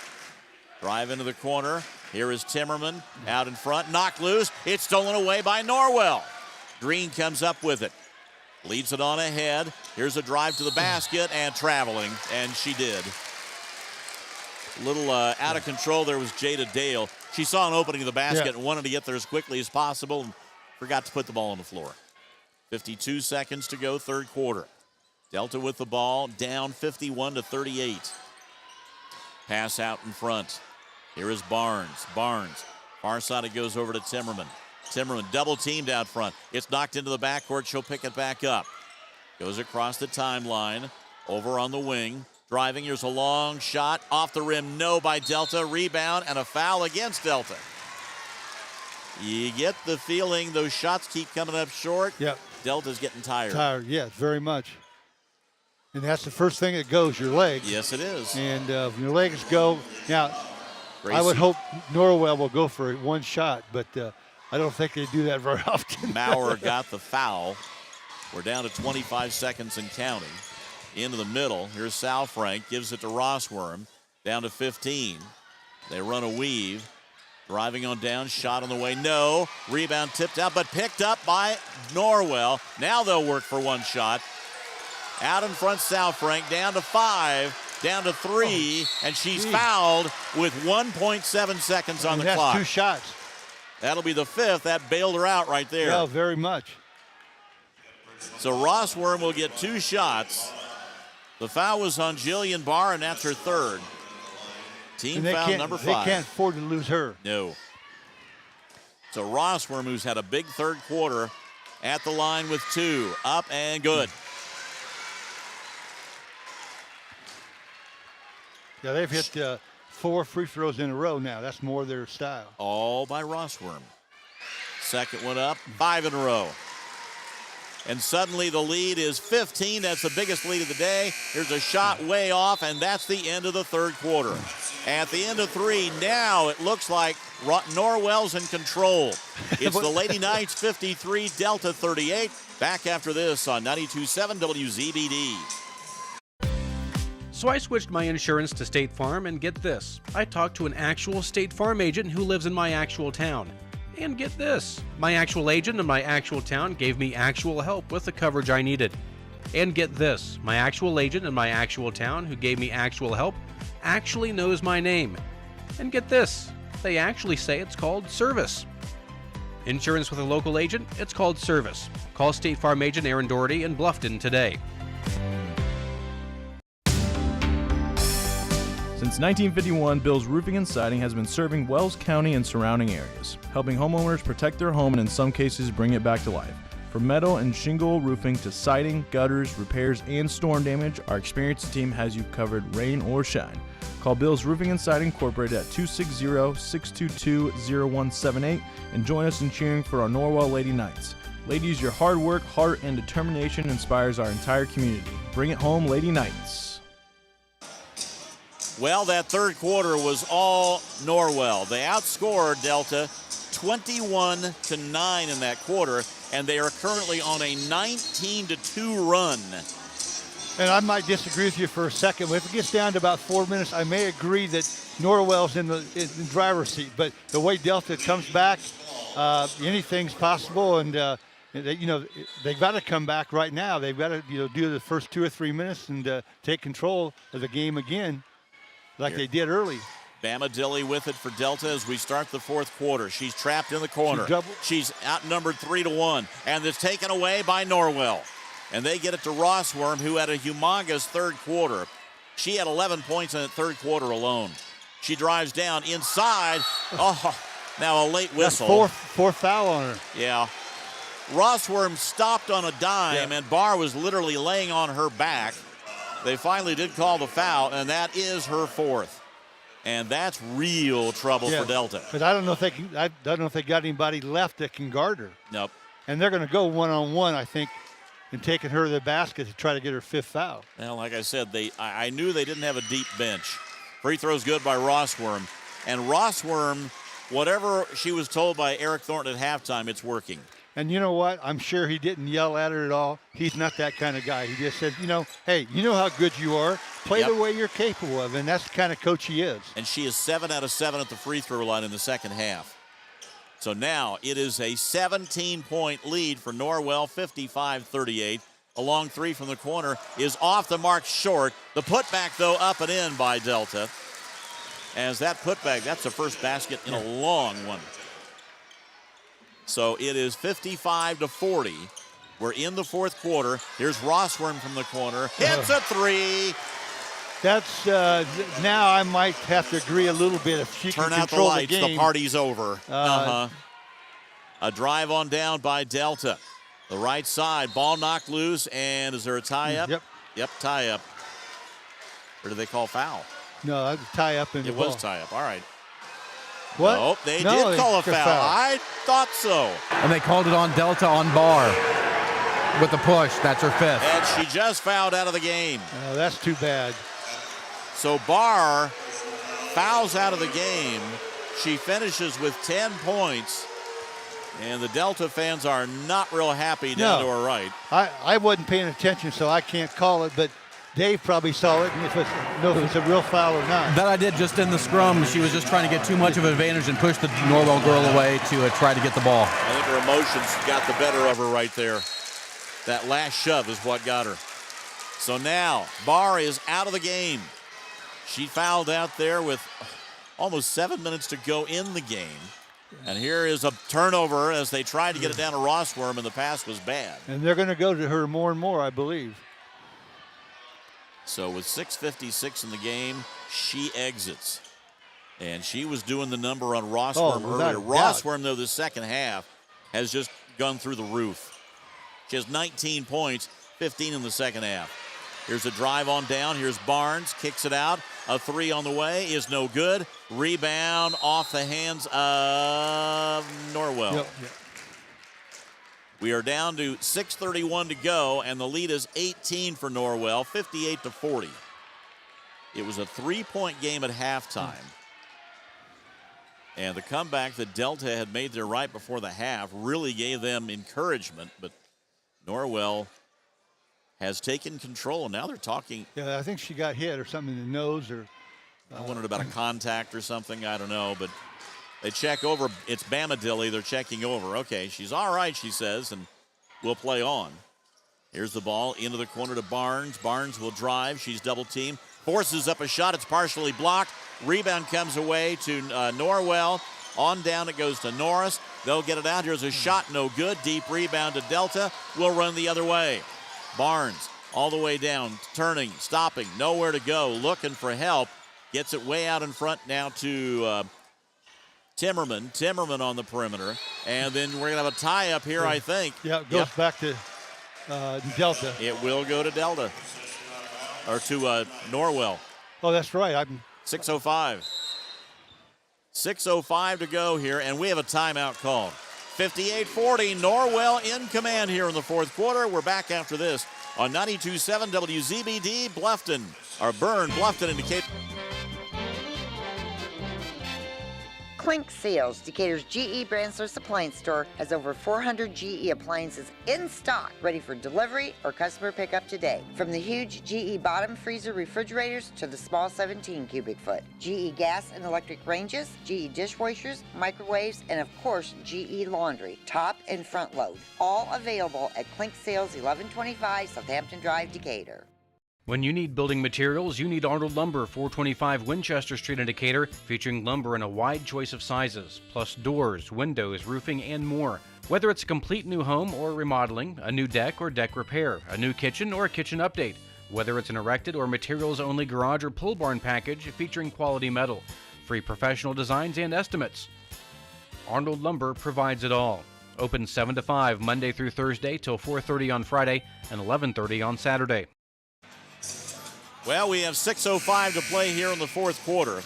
Drive into the corner. Here is Timmerman out in front. Knocked loose. It's stolen away by Norwell. Green comes up with it. Leads it on ahead. Here's a drive to the basket and traveling, and she did. A little out of control there was Jada Dale. She saw an opening of the basket and wanted to get there as quickly as possible and forgot to put the ball on the floor. 52 seconds to go, third quarter. Delta with the ball, down 51-38. Pass out in front. Here is Barnes. Barnes, far side it goes over to Timmerman. Timmerman double teamed out front. It's knocked into the backcourt. She'll pick it back up. Goes across the timeline, over on the wing. Driving, here's a long shot. Off the rim, no by Delta. Rebound and a foul against Delta. You get the feeling those shots keep coming up short. Yep. Delta's getting tired. Yes, very much. And that's the first thing that goes, your legs. Yes, it is. And when your legs go, now, Gracie. I would hope Norwell will go for one shot, but I don't think they do that very often. Maurer got the foul. We're down to 25 seconds and counting. Into the middle. Here's Sal Frank. Gives it to Rossworm. Down to 15. They run a weave. Driving on down. Shot on the way. No. Rebound tipped out, but picked up by Norwell. Now they'll work for one shot. Out in front, Sal Frank. Down to 5. Down to 3. And she's fouled with 1.7 seconds on the clock. That's 2 shots. That'll be the 5th. That bailed her out right there. Yeah, very much. So Rossworm will get 2 shots. The foul was on Jillian Barr, and that's her third. Team foul number 5. They can't afford to lose her. No. So Rossworm, who's had a big third quarter, at the line with 2. Up and good. Yeah, they've hit 4 free throws in a row now. That's more their style. All by Rossworm. Second one up, 5 in a row. And suddenly the lead is 15. That's the biggest lead of the day. Here's a shot way off, and that's the end of the third quarter. At the end of 3, now it looks like Norwell's in control. It's the Lady Knights 53, Delta 38. Back after this on 92.7 WZBD. So I switched my insurance to State Farm, and get this. I talked to an actual State Farm agent who lives in my actual town. And get this, my actual agent in my actual town gave me actual help with the coverage I needed. And get this, my actual agent in my actual town who gave me actual help actually knows my name. And get this, they actually say it's called service. Insurance with a local agent, it's called service. Call State Farm agent Aaron Doherty in Bluffton today. Since 1951, Bill's Roofing and Siding has been serving Wells County and surrounding areas, helping homeowners protect their home and in some cases bring it back to life. From metal and shingle roofing to siding, gutters, repairs, and storm damage, our experienced team has you covered rain or shine. Call Bill's Roofing and Siding Incorporated at 260-622-0178 and join us in cheering for our Norwell Lady Knights. Ladies, your hard work, heart, and determination inspires our entire community. Bring it home, Lady Knights. Well, that third quarter was all Norwell. They outscored Delta 21-9 in that quarter, and they are currently on a 19-2 run. And I might disagree with you for a second. If it gets down to about 4 minutes, I may agree that Norwell's in the driver's seat. But the way Delta comes back, anything's possible. And they've got to come back right now. They've got to do the first 2 or 3 minutes and take control of the game again. like they did early. Bama Dilly with it for Delta as we start the fourth quarter. She's trapped in the corner. She's outnumbered 3-1, and it's taken away by Norwell. And they get it to Rossworm, who had a humongous third quarter. She had 11 points in the third quarter alone. She drives down inside. Oh, now a late whistle. That's fourth foul on her. Yeah. Rossworm stopped on a dime, and Barr was literally laying on her back. They finally did call the foul, and that is her fourth. And that's real trouble for Delta. But I don't know if they got anybody left that can guard her. Nope. And they're going to go one-on-one, I think, and taking her to the basket to try to get her fifth foul. Well, like I said, I knew they didn't have a deep bench. Free throws good by Rossworm. And Rossworm, whatever she was told by Eric Thornton at halftime, it's working. And you know what? I'm sure he didn't yell at her at all. He's not that kind of guy. He just said, hey, you know how good you are. Play the way you're capable of, and that's the kind of coach he is. And she is 7 out of 7 at the free throw line in the second half. So now it is a 17-point lead for Norwell, 55-38. A long three from the corner is off the mark short. The putback, though, up and in by Delta. As that putback, that's the first basket in a long one. So it is 55-40. We're in the fourth quarter. Here's Rossworm from the corner. Hits a three. That's now I might have to agree a little bit if she Turn can out the control lights. the game. The party's over. A drive on down by Delta. The right side, ball knocked loose, and is there a tie-up? Yep, tie-up. Or do they call foul? No, that was tie-up in the ball. It was tie-up. All right. What? Nope, they did call a foul. I thought so. And they called it on Delta on Barr with the push. That's her fifth. And she just fouled out of the game. Oh, that's too bad. So Barr fouls out of the game. She finishes with 10 points. And the Delta fans are not real happy down to her right. I wasn't paying attention, so I can't call it, but Dave probably saw it and know if it's a real foul or not. That I did just in the scrum. She was just trying to get too much of an advantage and push the Norwell girl away to try to get the ball. I think her emotions got the better of her right there. That last shove is what got her. So now Barr is out of the game. She fouled out there with almost 7 minutes to go in the game. And here is a turnover as they tried to get it down to Rossworm, and the pass was bad. And they're going to go to her more and more, I believe. So with 6:56 in the game, she exits. And she was doing the number on Rossworm earlier. Rossworm, though, the second half has just gone through the roof. She has 19 points, 15 in the second half. Here's a drive on down. Here's Barnes, kicks it out. A three on the way is no good. Rebound off the hands of Norwell. We are down to 6:31 to go, and the lead is 18 for Norwell, 58-40. It was a three-point game at halftime. And the comeback that Delta had made there right before the half really gave them encouragement, but Norwell has taken control, and now they're talking. Yeah, I think she got hit or something in the nose, or I wondered about a contact or something. I don't know, but they check over. It's Bama Dilly. They're checking over. Okay, she's all right, she says, and we'll play on. Here's the ball into the corner to Barnes. Barnes will drive. She's double teamed. Forces up a shot. It's partially blocked. Rebound comes away to Norwell. On down it goes to Norris. They'll get it out. Here's a shot. No good. Deep rebound to Delta. We'll run the other way. Barnes all the way down. Turning. Stopping. Nowhere to go. Looking for help. Gets it way out in front now to Timmerman. Timmerman on the perimeter. And then we're going to have a tie up here, I think. Yeah, it goes back to Delta. It will go to Delta. Or to Norwell. Oh, that's right. 6:05. 6:05 to go here, and we have a timeout called. 58-40, Norwell in command here in the fourth quarter. We're back after this on 92.7 WZBD Bluffton, or Burn, Bluffton, and Decatur. Clink Sales, Decatur's GE Brandsless Appliance Store, has over 400 GE appliances in stock, ready for delivery or customer pickup today. From the huge GE bottom freezer refrigerators to the small 17 cubic foot, GE gas and electric ranges, GE dishwashers, microwaves, and of course, GE laundry, top and front load. All available at Clink Sales, 1125 Southampton Drive, Decatur. When you need building materials, you need Arnold Lumber, 425 Winchester Street in Decatur, featuring lumber in a wide choice of sizes, plus doors, windows, roofing, and more. Whether it's a complete new home or remodeling, a new deck or deck repair, a new kitchen or a kitchen update, whether it's an erected or materials-only garage or pole barn package featuring quality metal, free professional designs and estimates. Arnold Lumber provides it all. Open 7 to 5 Monday through Thursday till 4:30 on Friday and 11:30 on Saturday. Well, we have 6:05 to play here in the fourth quarter.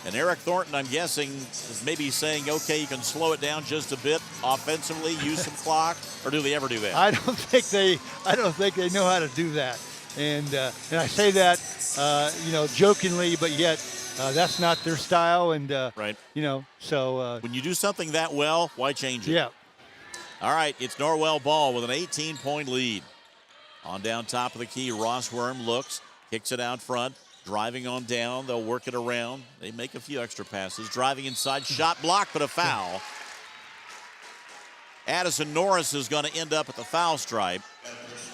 And Eric Thornton, I'm guessing, is maybe saying, okay, you can slow it down just a bit offensively, use some clock, or do they ever do that? I don't think they know how to do that. And I say that, jokingly, but yet that's not their style. And, right. So. When you do something that well, why change it? Yeah. All right, it's Norwell ball with an 18-point lead. On down top of the key, Ross Worm looks, kicks it out front. Driving on down, they'll work it around. They make a few extra passes. Driving inside, shot blocked, but a foul. Addison Norris is going to end up at the foul stripe.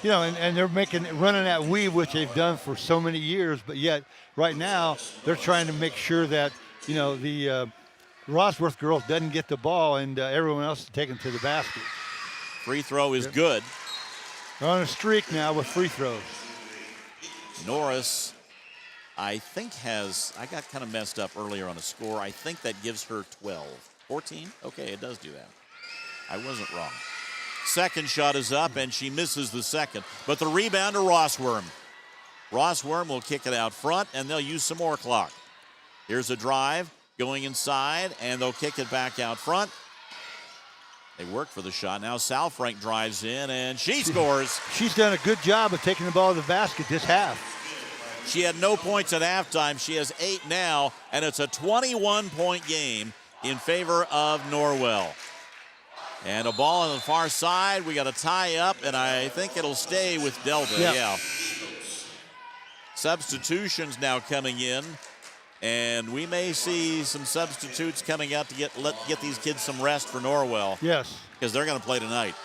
And they're running that weave, which they've done for so many years, but yet right now they're trying to make sure that, the Rosworth girls doesn't get the ball and everyone else is taken to the basket. Free throw is good. They're on a streak now with free throws. Norris, I think I got kind of messed up earlier on a score. I think that gives her 12. 14? Okay, it does do that. I wasn't wrong. Second shot is up, and she misses the second. But the rebound to Ross Worm. Ross Worm will kick it out front, and they'll use some more clock. Here's a drive going inside, and they'll kick it back out front. They work for the shot. Now Sal Frank drives in, and she scores. She's done a good job of taking the ball to the basket this half. She had no points at halftime. She has 8 now, and it's a 21-point game in favor of Norwell. And a ball on the far side. We got a tie up, and I think it'll stay with Delta. Yeah. Substitutions now coming in, and we may see some substitutes coming out to get these kids some rest for Norwell. Yes. Because they're going to play tonight.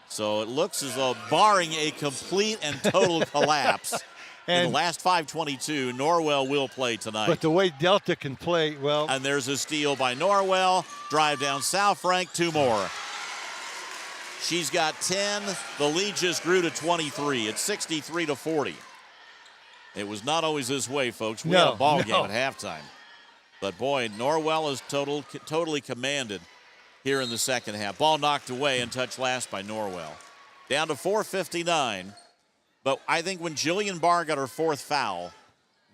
So it looks as though, barring a complete and total collapse, in the last 5:22, Norwell will play tonight. But the way Delta can play, well. And there's a steal by Norwell. Drive down Sal Frank, 2 more. She's got 10. The lead just grew to 23. It's 63-40. It was not always this way, folks. We had a ball game at halftime. But boy, Norwell is totally commanded here in the second half. Ball knocked away and touched last by Norwell. Down to 4:59. But I think when Jillian Barr got her 4th foul,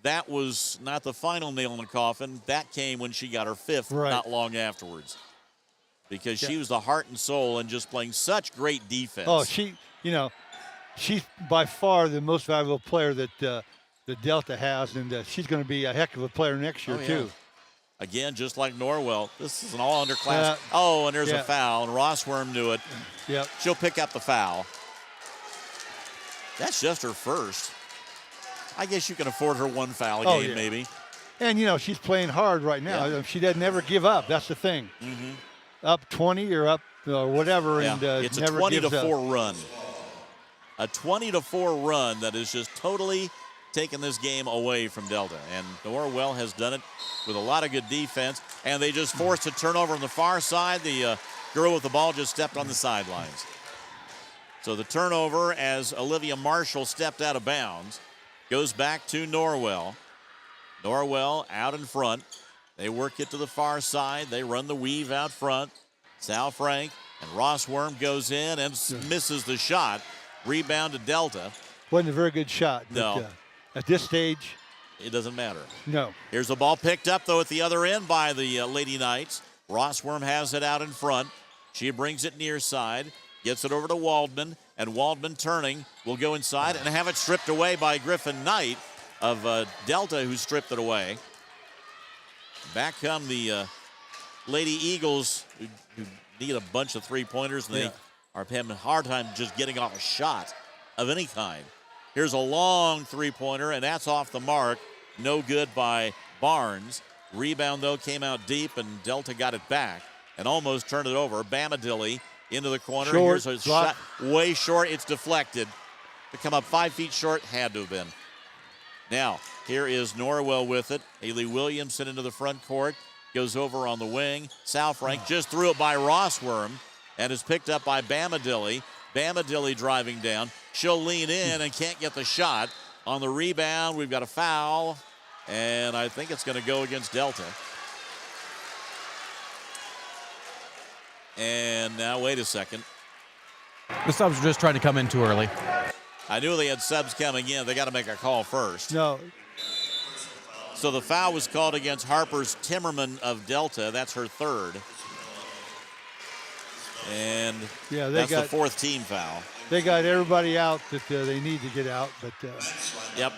that was not the final nail in the coffin. That came when she got her 5th not long afterwards. Because she was the heart and soul and just playing such great defense. Oh, she's by far the most valuable player that the Delta has, and she's going to be a heck of a player next year, too. Again, just like Norwell, this is an all-underclass. And there's a foul, and Ross Worm knew it. Yep. She'll pick up the foul. That's just her first. I guess you can afford her 1 foul a game, maybe. And, she's playing hard right now. Yeah. She doesn't ever give up. That's the thing. Mm-hmm. Up 20 or up whatever, and it's a never 20-4 run. A 20-4 run that is just totally taking this game away from Delta. And Norwell has done it with a lot of good defense. And they just forced a turnover on the far side. The girl with the ball just stepped on the sidelines. So the turnover, as Olivia Marshall stepped out of bounds, goes back to Norwell. Norwell out in front. They work it to the far side. They run the weave out front. Sal Frank and Ross Worm goes in and misses the shot. Rebound to Delta. Wasn't a very good shot. No. But, at this stage, it doesn't matter. No. Here's the ball picked up, though, at the other end by the Lady Knights. Ross Worm has it out in front. She brings it near side. Gets it over to Waldman, and Waldman turning will go inside and have it stripped away by Griffin Knight of Delta, who stripped it away. Back come the Lady Eagles, who need a bunch of three-pointers, and they are having a hard time just getting off a shot of any kind. Here's a long three-pointer, and that's off the mark. No good by Barnes. Rebound, though, came out deep, and Delta got it back and almost turned it over. Bamadilli into the corner. Short, Here's a shot way short. It's deflected. to come up 5 feet short, had to have been. Now, here is Norwell with it. Haley Williamson into the front court, goes over on the wing. Sal Frank just threw it by Rossworm and is picked up by Bamadilli. Bamadilli driving down. She'll lean in and can't get the shot. On the rebound, we've got a foul, and I think it's going to go against Delta. And now, wait a second. The subs are just trying to come in too early. I knew they had subs coming in. They got to make a call first. No. So the foul was called against Harper's Timmerman of Delta. That's her third. And that's the 4th team foul. They got everybody out that they need to get out. But Yep.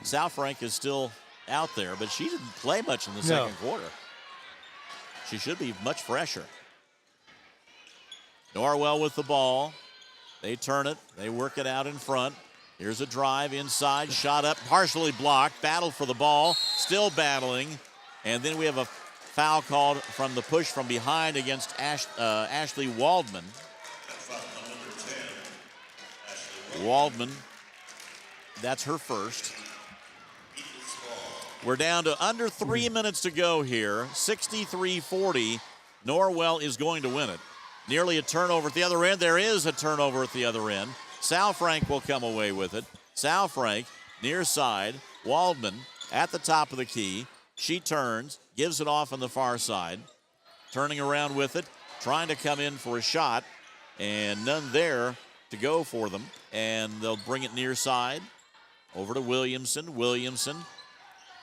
Sal Frank is still out there, but she didn't play much in the second quarter. She should be much fresher. Norwell with the ball. They turn it. They work it out in front. Here's a drive inside. Shot up, partially blocked. Battle for the ball. Still battling. And then we have a foul called from the push from behind against Ashley Waldman. Waldman, that's her first. We're down to under 3 minutes to go here. 63-40. Norwell is going to win it. Nearly a turnover at the other end. There is a turnover at the other end. Sal Frank will come away with it. Sal Frank, near side. Waldman at the top of the key. She turns, gives it off on the far side. Turning around with it, trying to come in for a shot, and none there to go for them. And they'll bring it near side. Over to Williamson. Williamson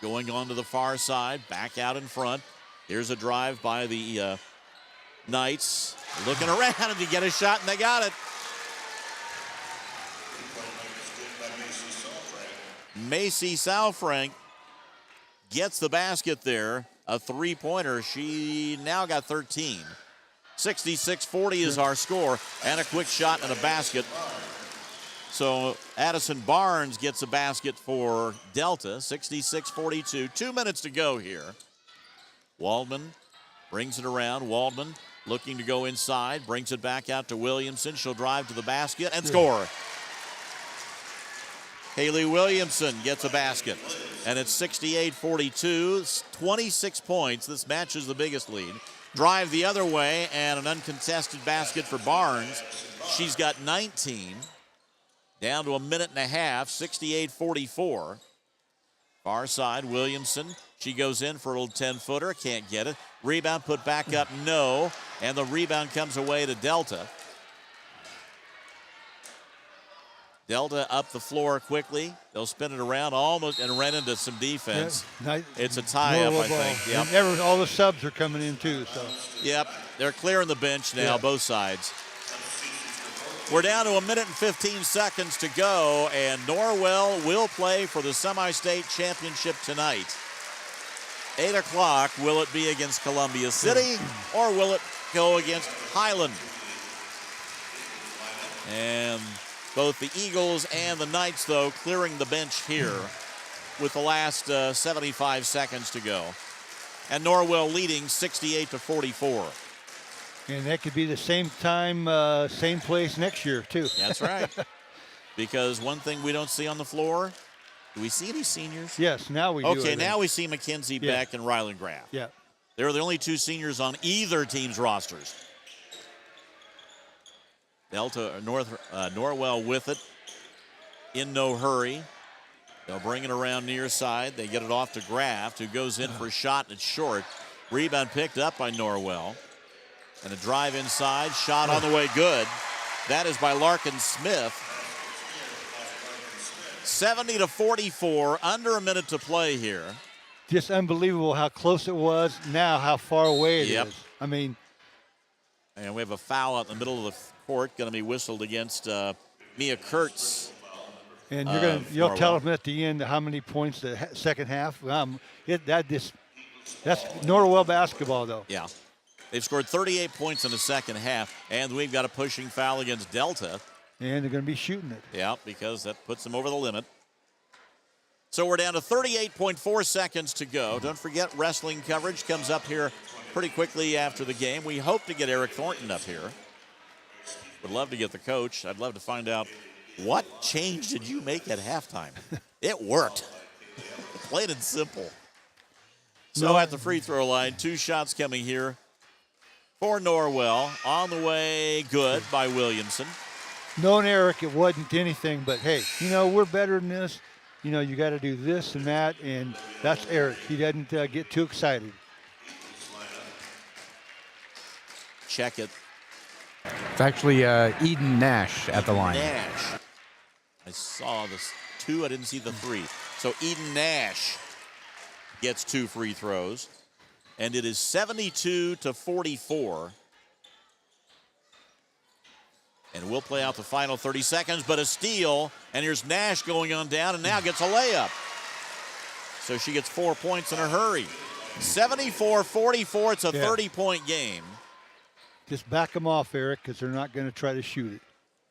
going on to the far side, back out in front. Here's a drive by the Knights. Looking around and to get a shot, and they got it. Macy Salfrank gets the basket there. A three-pointer. She now got 13. 66-40 is our score, and a quick shot and a basket. So Addison Barnes gets a basket for Delta, 66-42. 2 minutes to go here. Waldman brings it around. Waldman looking to go inside, brings it back out to Williamson. She'll drive to the basket and score. Haley Williamson gets a basket, and it's 68-42, 26 points. This matches the biggest lead. Drive the other way, and an uncontested basket for Barnes. She's got 19. Down to a minute and a half, 68-44. Far side, Williamson. She goes in for a little 10-footer, can't get it. Rebound put back up, no. And the rebound comes away to Delta. Delta up the floor quickly. They'll spin it around almost and run into some defense. Yeah, it's a tie-up, I think. Yep. All the subs are coming in too. So. Yep, they're clearing the bench now, both sides. We're down to a minute and 15 seconds to go, and Norwell will play for the semi-state championship tonight. 8 o'clock, will it be against Columbia City, or will it go against Highland? And both the Eagles and the Knights, though, clearing the bench here with the last 75 seconds to go. And Norwell leading 68-44. And that could be the same time, same place next year, too. That's right. Because one thing we don't see on the floor, do we see any seniors? Yes, now we do. Okay, now we see Mackenzie Beck and Ryland Graff. Yeah. They're the only two seniors on either team's rosters. Norwell with it. In no hurry. They'll bring it around near side. They get it off to Graff, who goes in for a shot, and it's short. Rebound picked up by Norwell. And a drive inside, shot on the way, good. That is by Larkin Smith. 70-44, under a minute to play here. Just unbelievable how close it was. Now how far away it is. I mean. And we have a foul out in the middle of the court, going to be whistled against Mia Kurtz. And you'll tell them at the end how many points the second half. That's Norwell basketball, though. Yeah. They've scored 38 points in the second half, and we've got a pushing foul against Delta. And they're going to be shooting it. Yeah, because that puts them over the limit. So we're down to 38.4 seconds to go. Don't forget, wrestling coverage comes up here pretty quickly after the game. We hope to get Eric Thornton up here. Would love to get the coach. I'd love to find out What change did you make at halftime? It worked. Plain and simple. So at the free throw line, 2 shots coming here for Norwell. On the way, good by Williamson. Knowing Eric, it wasn't anything but, hey, we're better than this. You got to do this and that, and that's Eric. He doesn't get too excited. Check it. It's actually Eden Nash at the line. Nash. I saw this 2. I didn't see the 3. So Eden Nash gets 2 free throws. And it is 72-44. And we'll play out the final 30 seconds, but a steal. And here's Nash going on down and now gets a layup. So she gets 4 points in a hurry. 74-44, it's a 30-point game. Just back them off, Eric, because they're not going to try to shoot it.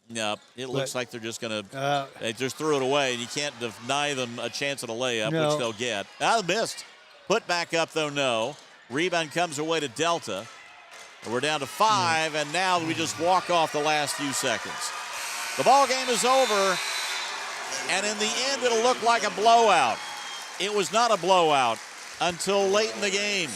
No, it looks like they're just going to, they just threw it away, and you can't deny them a chance at a layup, which they'll get. Missed. Put back up, though, no. Rebound comes away to Delta. We're down to 5, and now we just walk off the last few seconds. The ball game is over, and in the end, it'll look like a blowout. It was not a blowout until late in the game.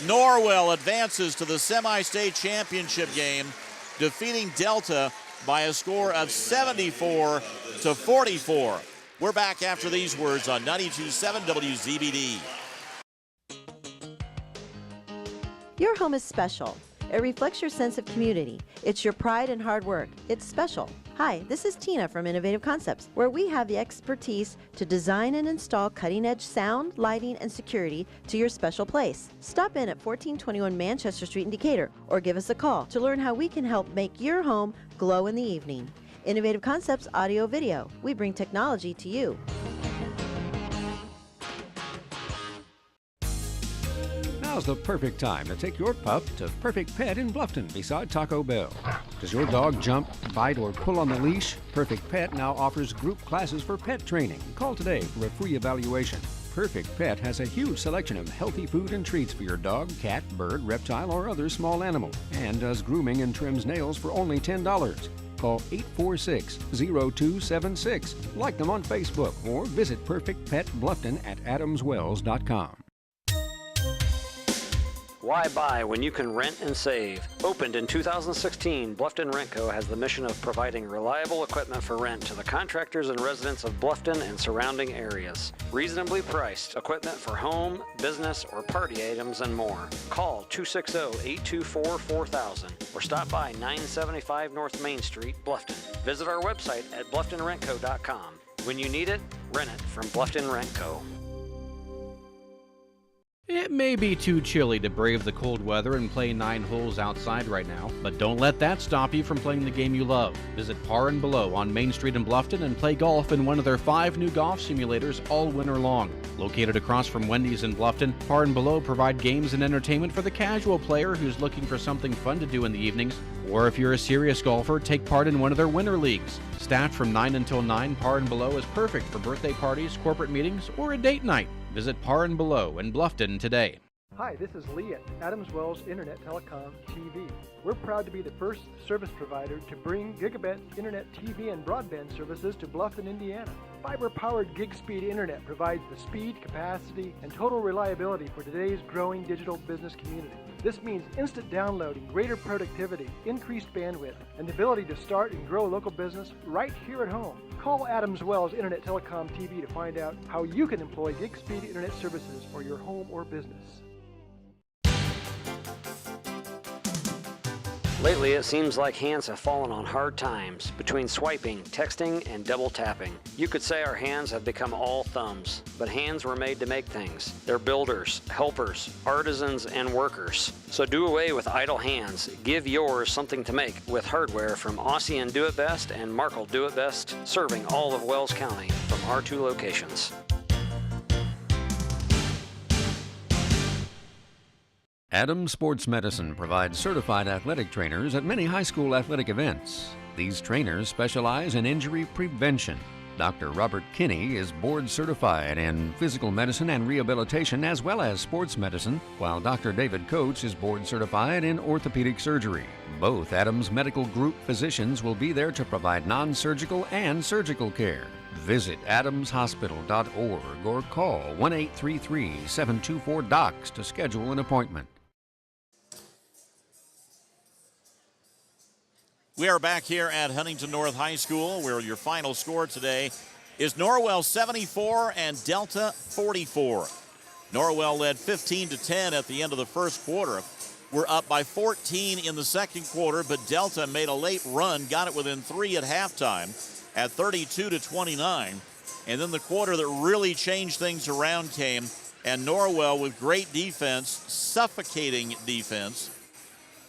Norwell advances to the semi-state championship game, defeating Delta by a score of 74-44. We're back after these words on 92.7 WZBD. Your home is special. It reflects your sense of community. It's your pride and hard work. It's special. Hi, this is Tina from Innovative Concepts, where we have the expertise to design and install cutting-edge sound, lighting, and security to your special place. Stop in at 1421 Manchester Street in Decatur, or give us a call to learn how we can help make your home glow in the evening. Innovative Concepts Audio Video. We bring technology to you. Now's the perfect time to take your pup to Perfect Pet in Bluffton beside Taco Bell. Does your dog jump, bite, or pull on the leash? Perfect Pet now offers group classes for pet training. Call today for a free evaluation. Perfect Pet has a huge selection of healthy food and treats for your dog, cat, bird, reptile, or other small animal, and does grooming and trims nails for only $10. Call 846-0276. Like them on Facebook or visit Perfect Pet Bluffton at adamswells.com. Why buy when you can rent and save? Opened in 2016, Bluffton Rent Co. has the mission of providing reliable equipment for rent to the contractors and residents of Bluffton and surrounding areas. Reasonably priced equipment for home, business, or party items and more. Call 260-824-4000 or stop by 975 North Main Street, Bluffton. Visit our website at blufftonrentco.com. When you need it, rent it from Bluffton Rent Co. It may be too chilly to brave the cold weather and play 9 holes outside right now, but don't let that stop you from playing the game you love. Visit Par and Below on Main Street in Bluffton and play golf in one of their 5 new golf simulators all winter long. Located across from Wendy's in Bluffton, Par and Below provide games and entertainment for the casual player who's looking for something fun to do in the evenings. Or if you're a serious golfer, take part in one of their winter leagues. Staffed from 9 until 9, Par and Below is perfect for birthday parties, corporate meetings, or a date night. Visit Par and Below in Bluffton today. Hi, this is Lee at Adams Wells Internet Telecom TV. We're proud to be the first service provider to bring gigabit internet TV and broadband services to Bluffton, Indiana. Fiber-powered gig-speed internet provides the speed, capacity, and total reliability for today's growing digital business community. This means instant downloading, greater productivity, increased bandwidth, and the ability to start and grow local business right here at home. Call Adams Wells Internet Telecom TV to find out how you can employ gig-speed internet services for your home or business. Lately, it seems like hands have fallen on hard times between swiping, texting, and double tapping. You could say our hands have become all thumbs, but hands were made to make things. They're builders, helpers, artisans, and workers. So do away with idle hands. Give yours something to make with hardware from Aussie and Do It Best and Markle Do It Best, serving all of Wells County from our 2 locations. Adams Sports Medicine provides certified athletic trainers at many high school athletic events. These trainers specialize in injury prevention. Dr. Robert Kinney is board certified in physical medicine and rehabilitation as well as sports medicine, while Dr. David Coates is board certified in orthopedic surgery. Both Adams Medical Group physicians will be there to provide non-surgical and surgical care. Visit adamshospital.org or call 1-833-724-DOCS to schedule an appointment. We are back here at Huntington North High School, where your final score today is Norwell 74 and Delta 44. Norwell led 15-10 at the end of the first quarter. We're up by 14 in the second quarter, but Delta made a late run, got it within 3 at halftime at 32-29. And then the quarter that really changed things around came, and Norwell, with great defense, suffocating defense,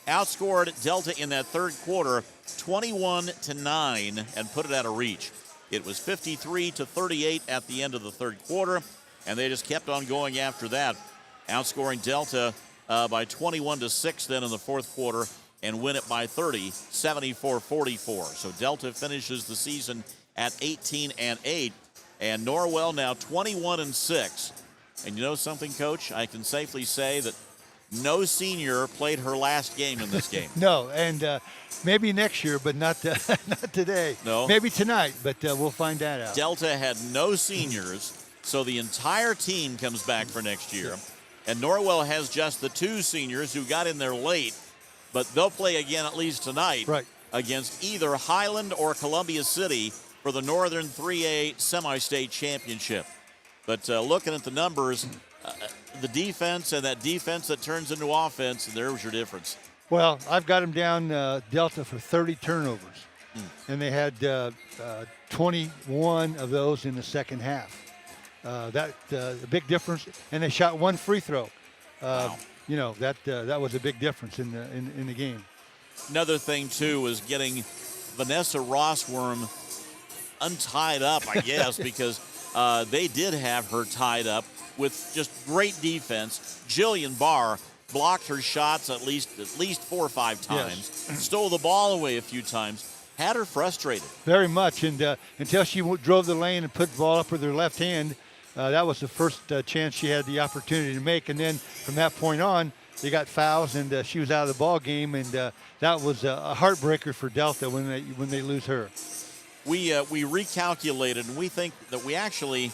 outscored Delta in that third quarter 21-9 and put it out of reach. It was 53-38 at the end of the third quarter, and they just kept on going after that, outscoring Delta by 21-6 then in the fourth quarter and win it by 30, 74-44. So Delta finishes the season at 18-8, and Norwell now 21-6. And you know something, Coach? I can safely say that no senior played her last game in this game. No, and maybe next year, but not not today. No. Maybe tonight, but we'll find that out. Delta had no seniors, so the entire team comes back for next year. And Norwell has just the 2 seniors who got in there late, but they'll play again at least tonight against either Highland or Columbia City for the Northern 3A Semi-State Championship. But looking at the numbers, the defense and that defense that turns into offense, there's your difference. Well, I've got them down Delta for 30 turnovers, and they had 21 of those in the second half. That a big difference, and they shot 1 free throw. Wow. You know, that was a big difference in the game. Another thing too was getting Vanessa Rossworm untied up, I guess, because they did have her tied up with just great defense. Jillian Barr blocked her shots at least 4 or 5 times, stole the ball away a few times, had her frustrated. Very much, and until she drove the lane and put the ball up with her left hand, that was the first chance she had the opportunity to make. And then from that point on, they got fouls, and she was out of the ball game, and that was a heartbreaker for Delta when they lose her. We recalculated, and we think that we actually,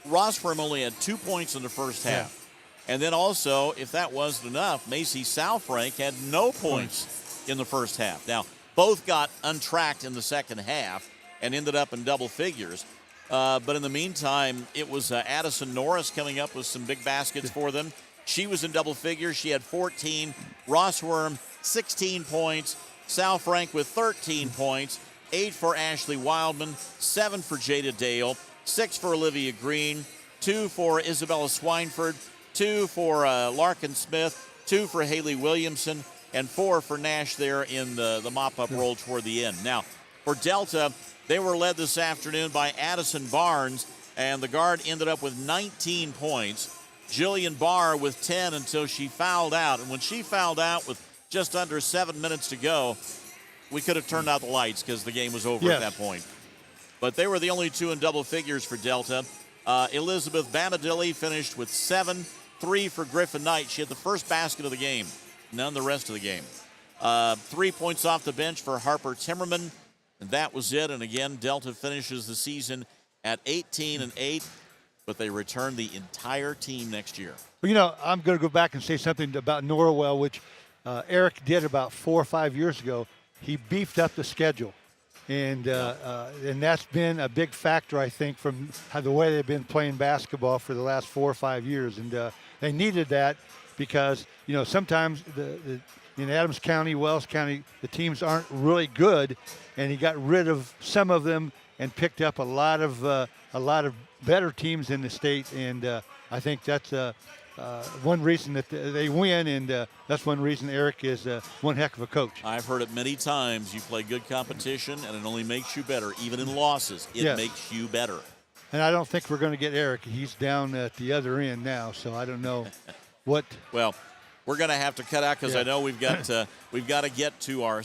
Rossworm only had 2 points in the first half. And then also, if that wasn't enough, Macy Southrank had no points in the first half. Now, both got untracked in the second half and ended up in double figures. But in the meantime, it was Addison Norris coming up with some big baskets for them. She was in double figures. She had 14. Rossworm, 16 points. Southrank with 13 points. 8 for Ashley Wildman. 7 for Jada Dale. 6 for Olivia Green. 2 for Isabella Swineford. 2 for Larkin Smith. 2 for Haley Williamson. And 4 for Nash there in the mop-up roll toward the end. Now, for Delta, they were led this afternoon by Addison Barnes, and the guard ended up with 19 points. Jillian Barr with 10 until she fouled out. And when she fouled out with just under 7 minutes to go, we could have turned out the lights because the game was over at that point. But they were the only 2 in double figures for Delta. Elizabeth Banadilli finished with 7, 3 for Griffin Knight. She had the first basket of the game, none the rest of the game. 3 points off the bench for Harper Timmerman, and that was it. And again, Delta finishes the season at 18-8, but they return the entire team next year. Well, you know, I'm going to go back and say something about Norwell, which Eric did about 4 or 5 years ago. He beefed up the schedule. And that's been a big factor, I think, from the way they've been playing basketball for the last 4 or 5 years. And they needed that because, you know, sometimes in Adams County, Wells County, the teams aren't really good. And he got rid of some of them and picked up a lot of better teams in the state. And I think that's one reason that they win, and that's one reason Eric is one heck of a coach. I've heard it many times. You play good competition, and it only makes you better. Even in losses, it makes you better. And I don't think we're going to get Eric. He's down at the other end now, so I don't know what. Well, we're going to have to cut out because I know we've got to get to our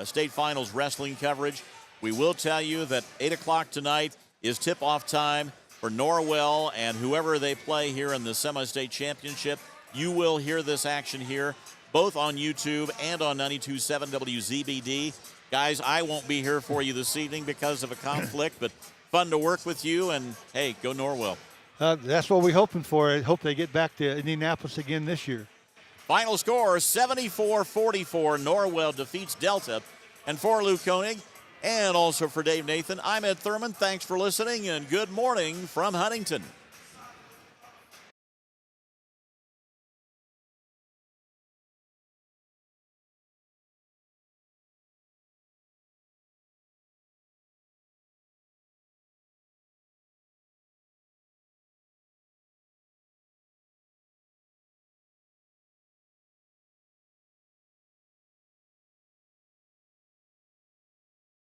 state finals wrestling coverage. We will tell you that 8 o'clock tonight is tip-off time for Norwell and whoever they play here in the semi-state championship. You will hear this action here, both on YouTube and on 92.7 WZBD. Guys, I won't be here for you this evening because of a conflict, but fun to work with you, and hey, go Norwell. That's what we're hoping for. I hope they get back to Indianapolis again this year. Final score, 74-44. Norwell defeats Delta. And for Lou Koenig, and also for Dave Nathan, I'm Ed Thurman. Thanks for listening, and good morning from Huntington.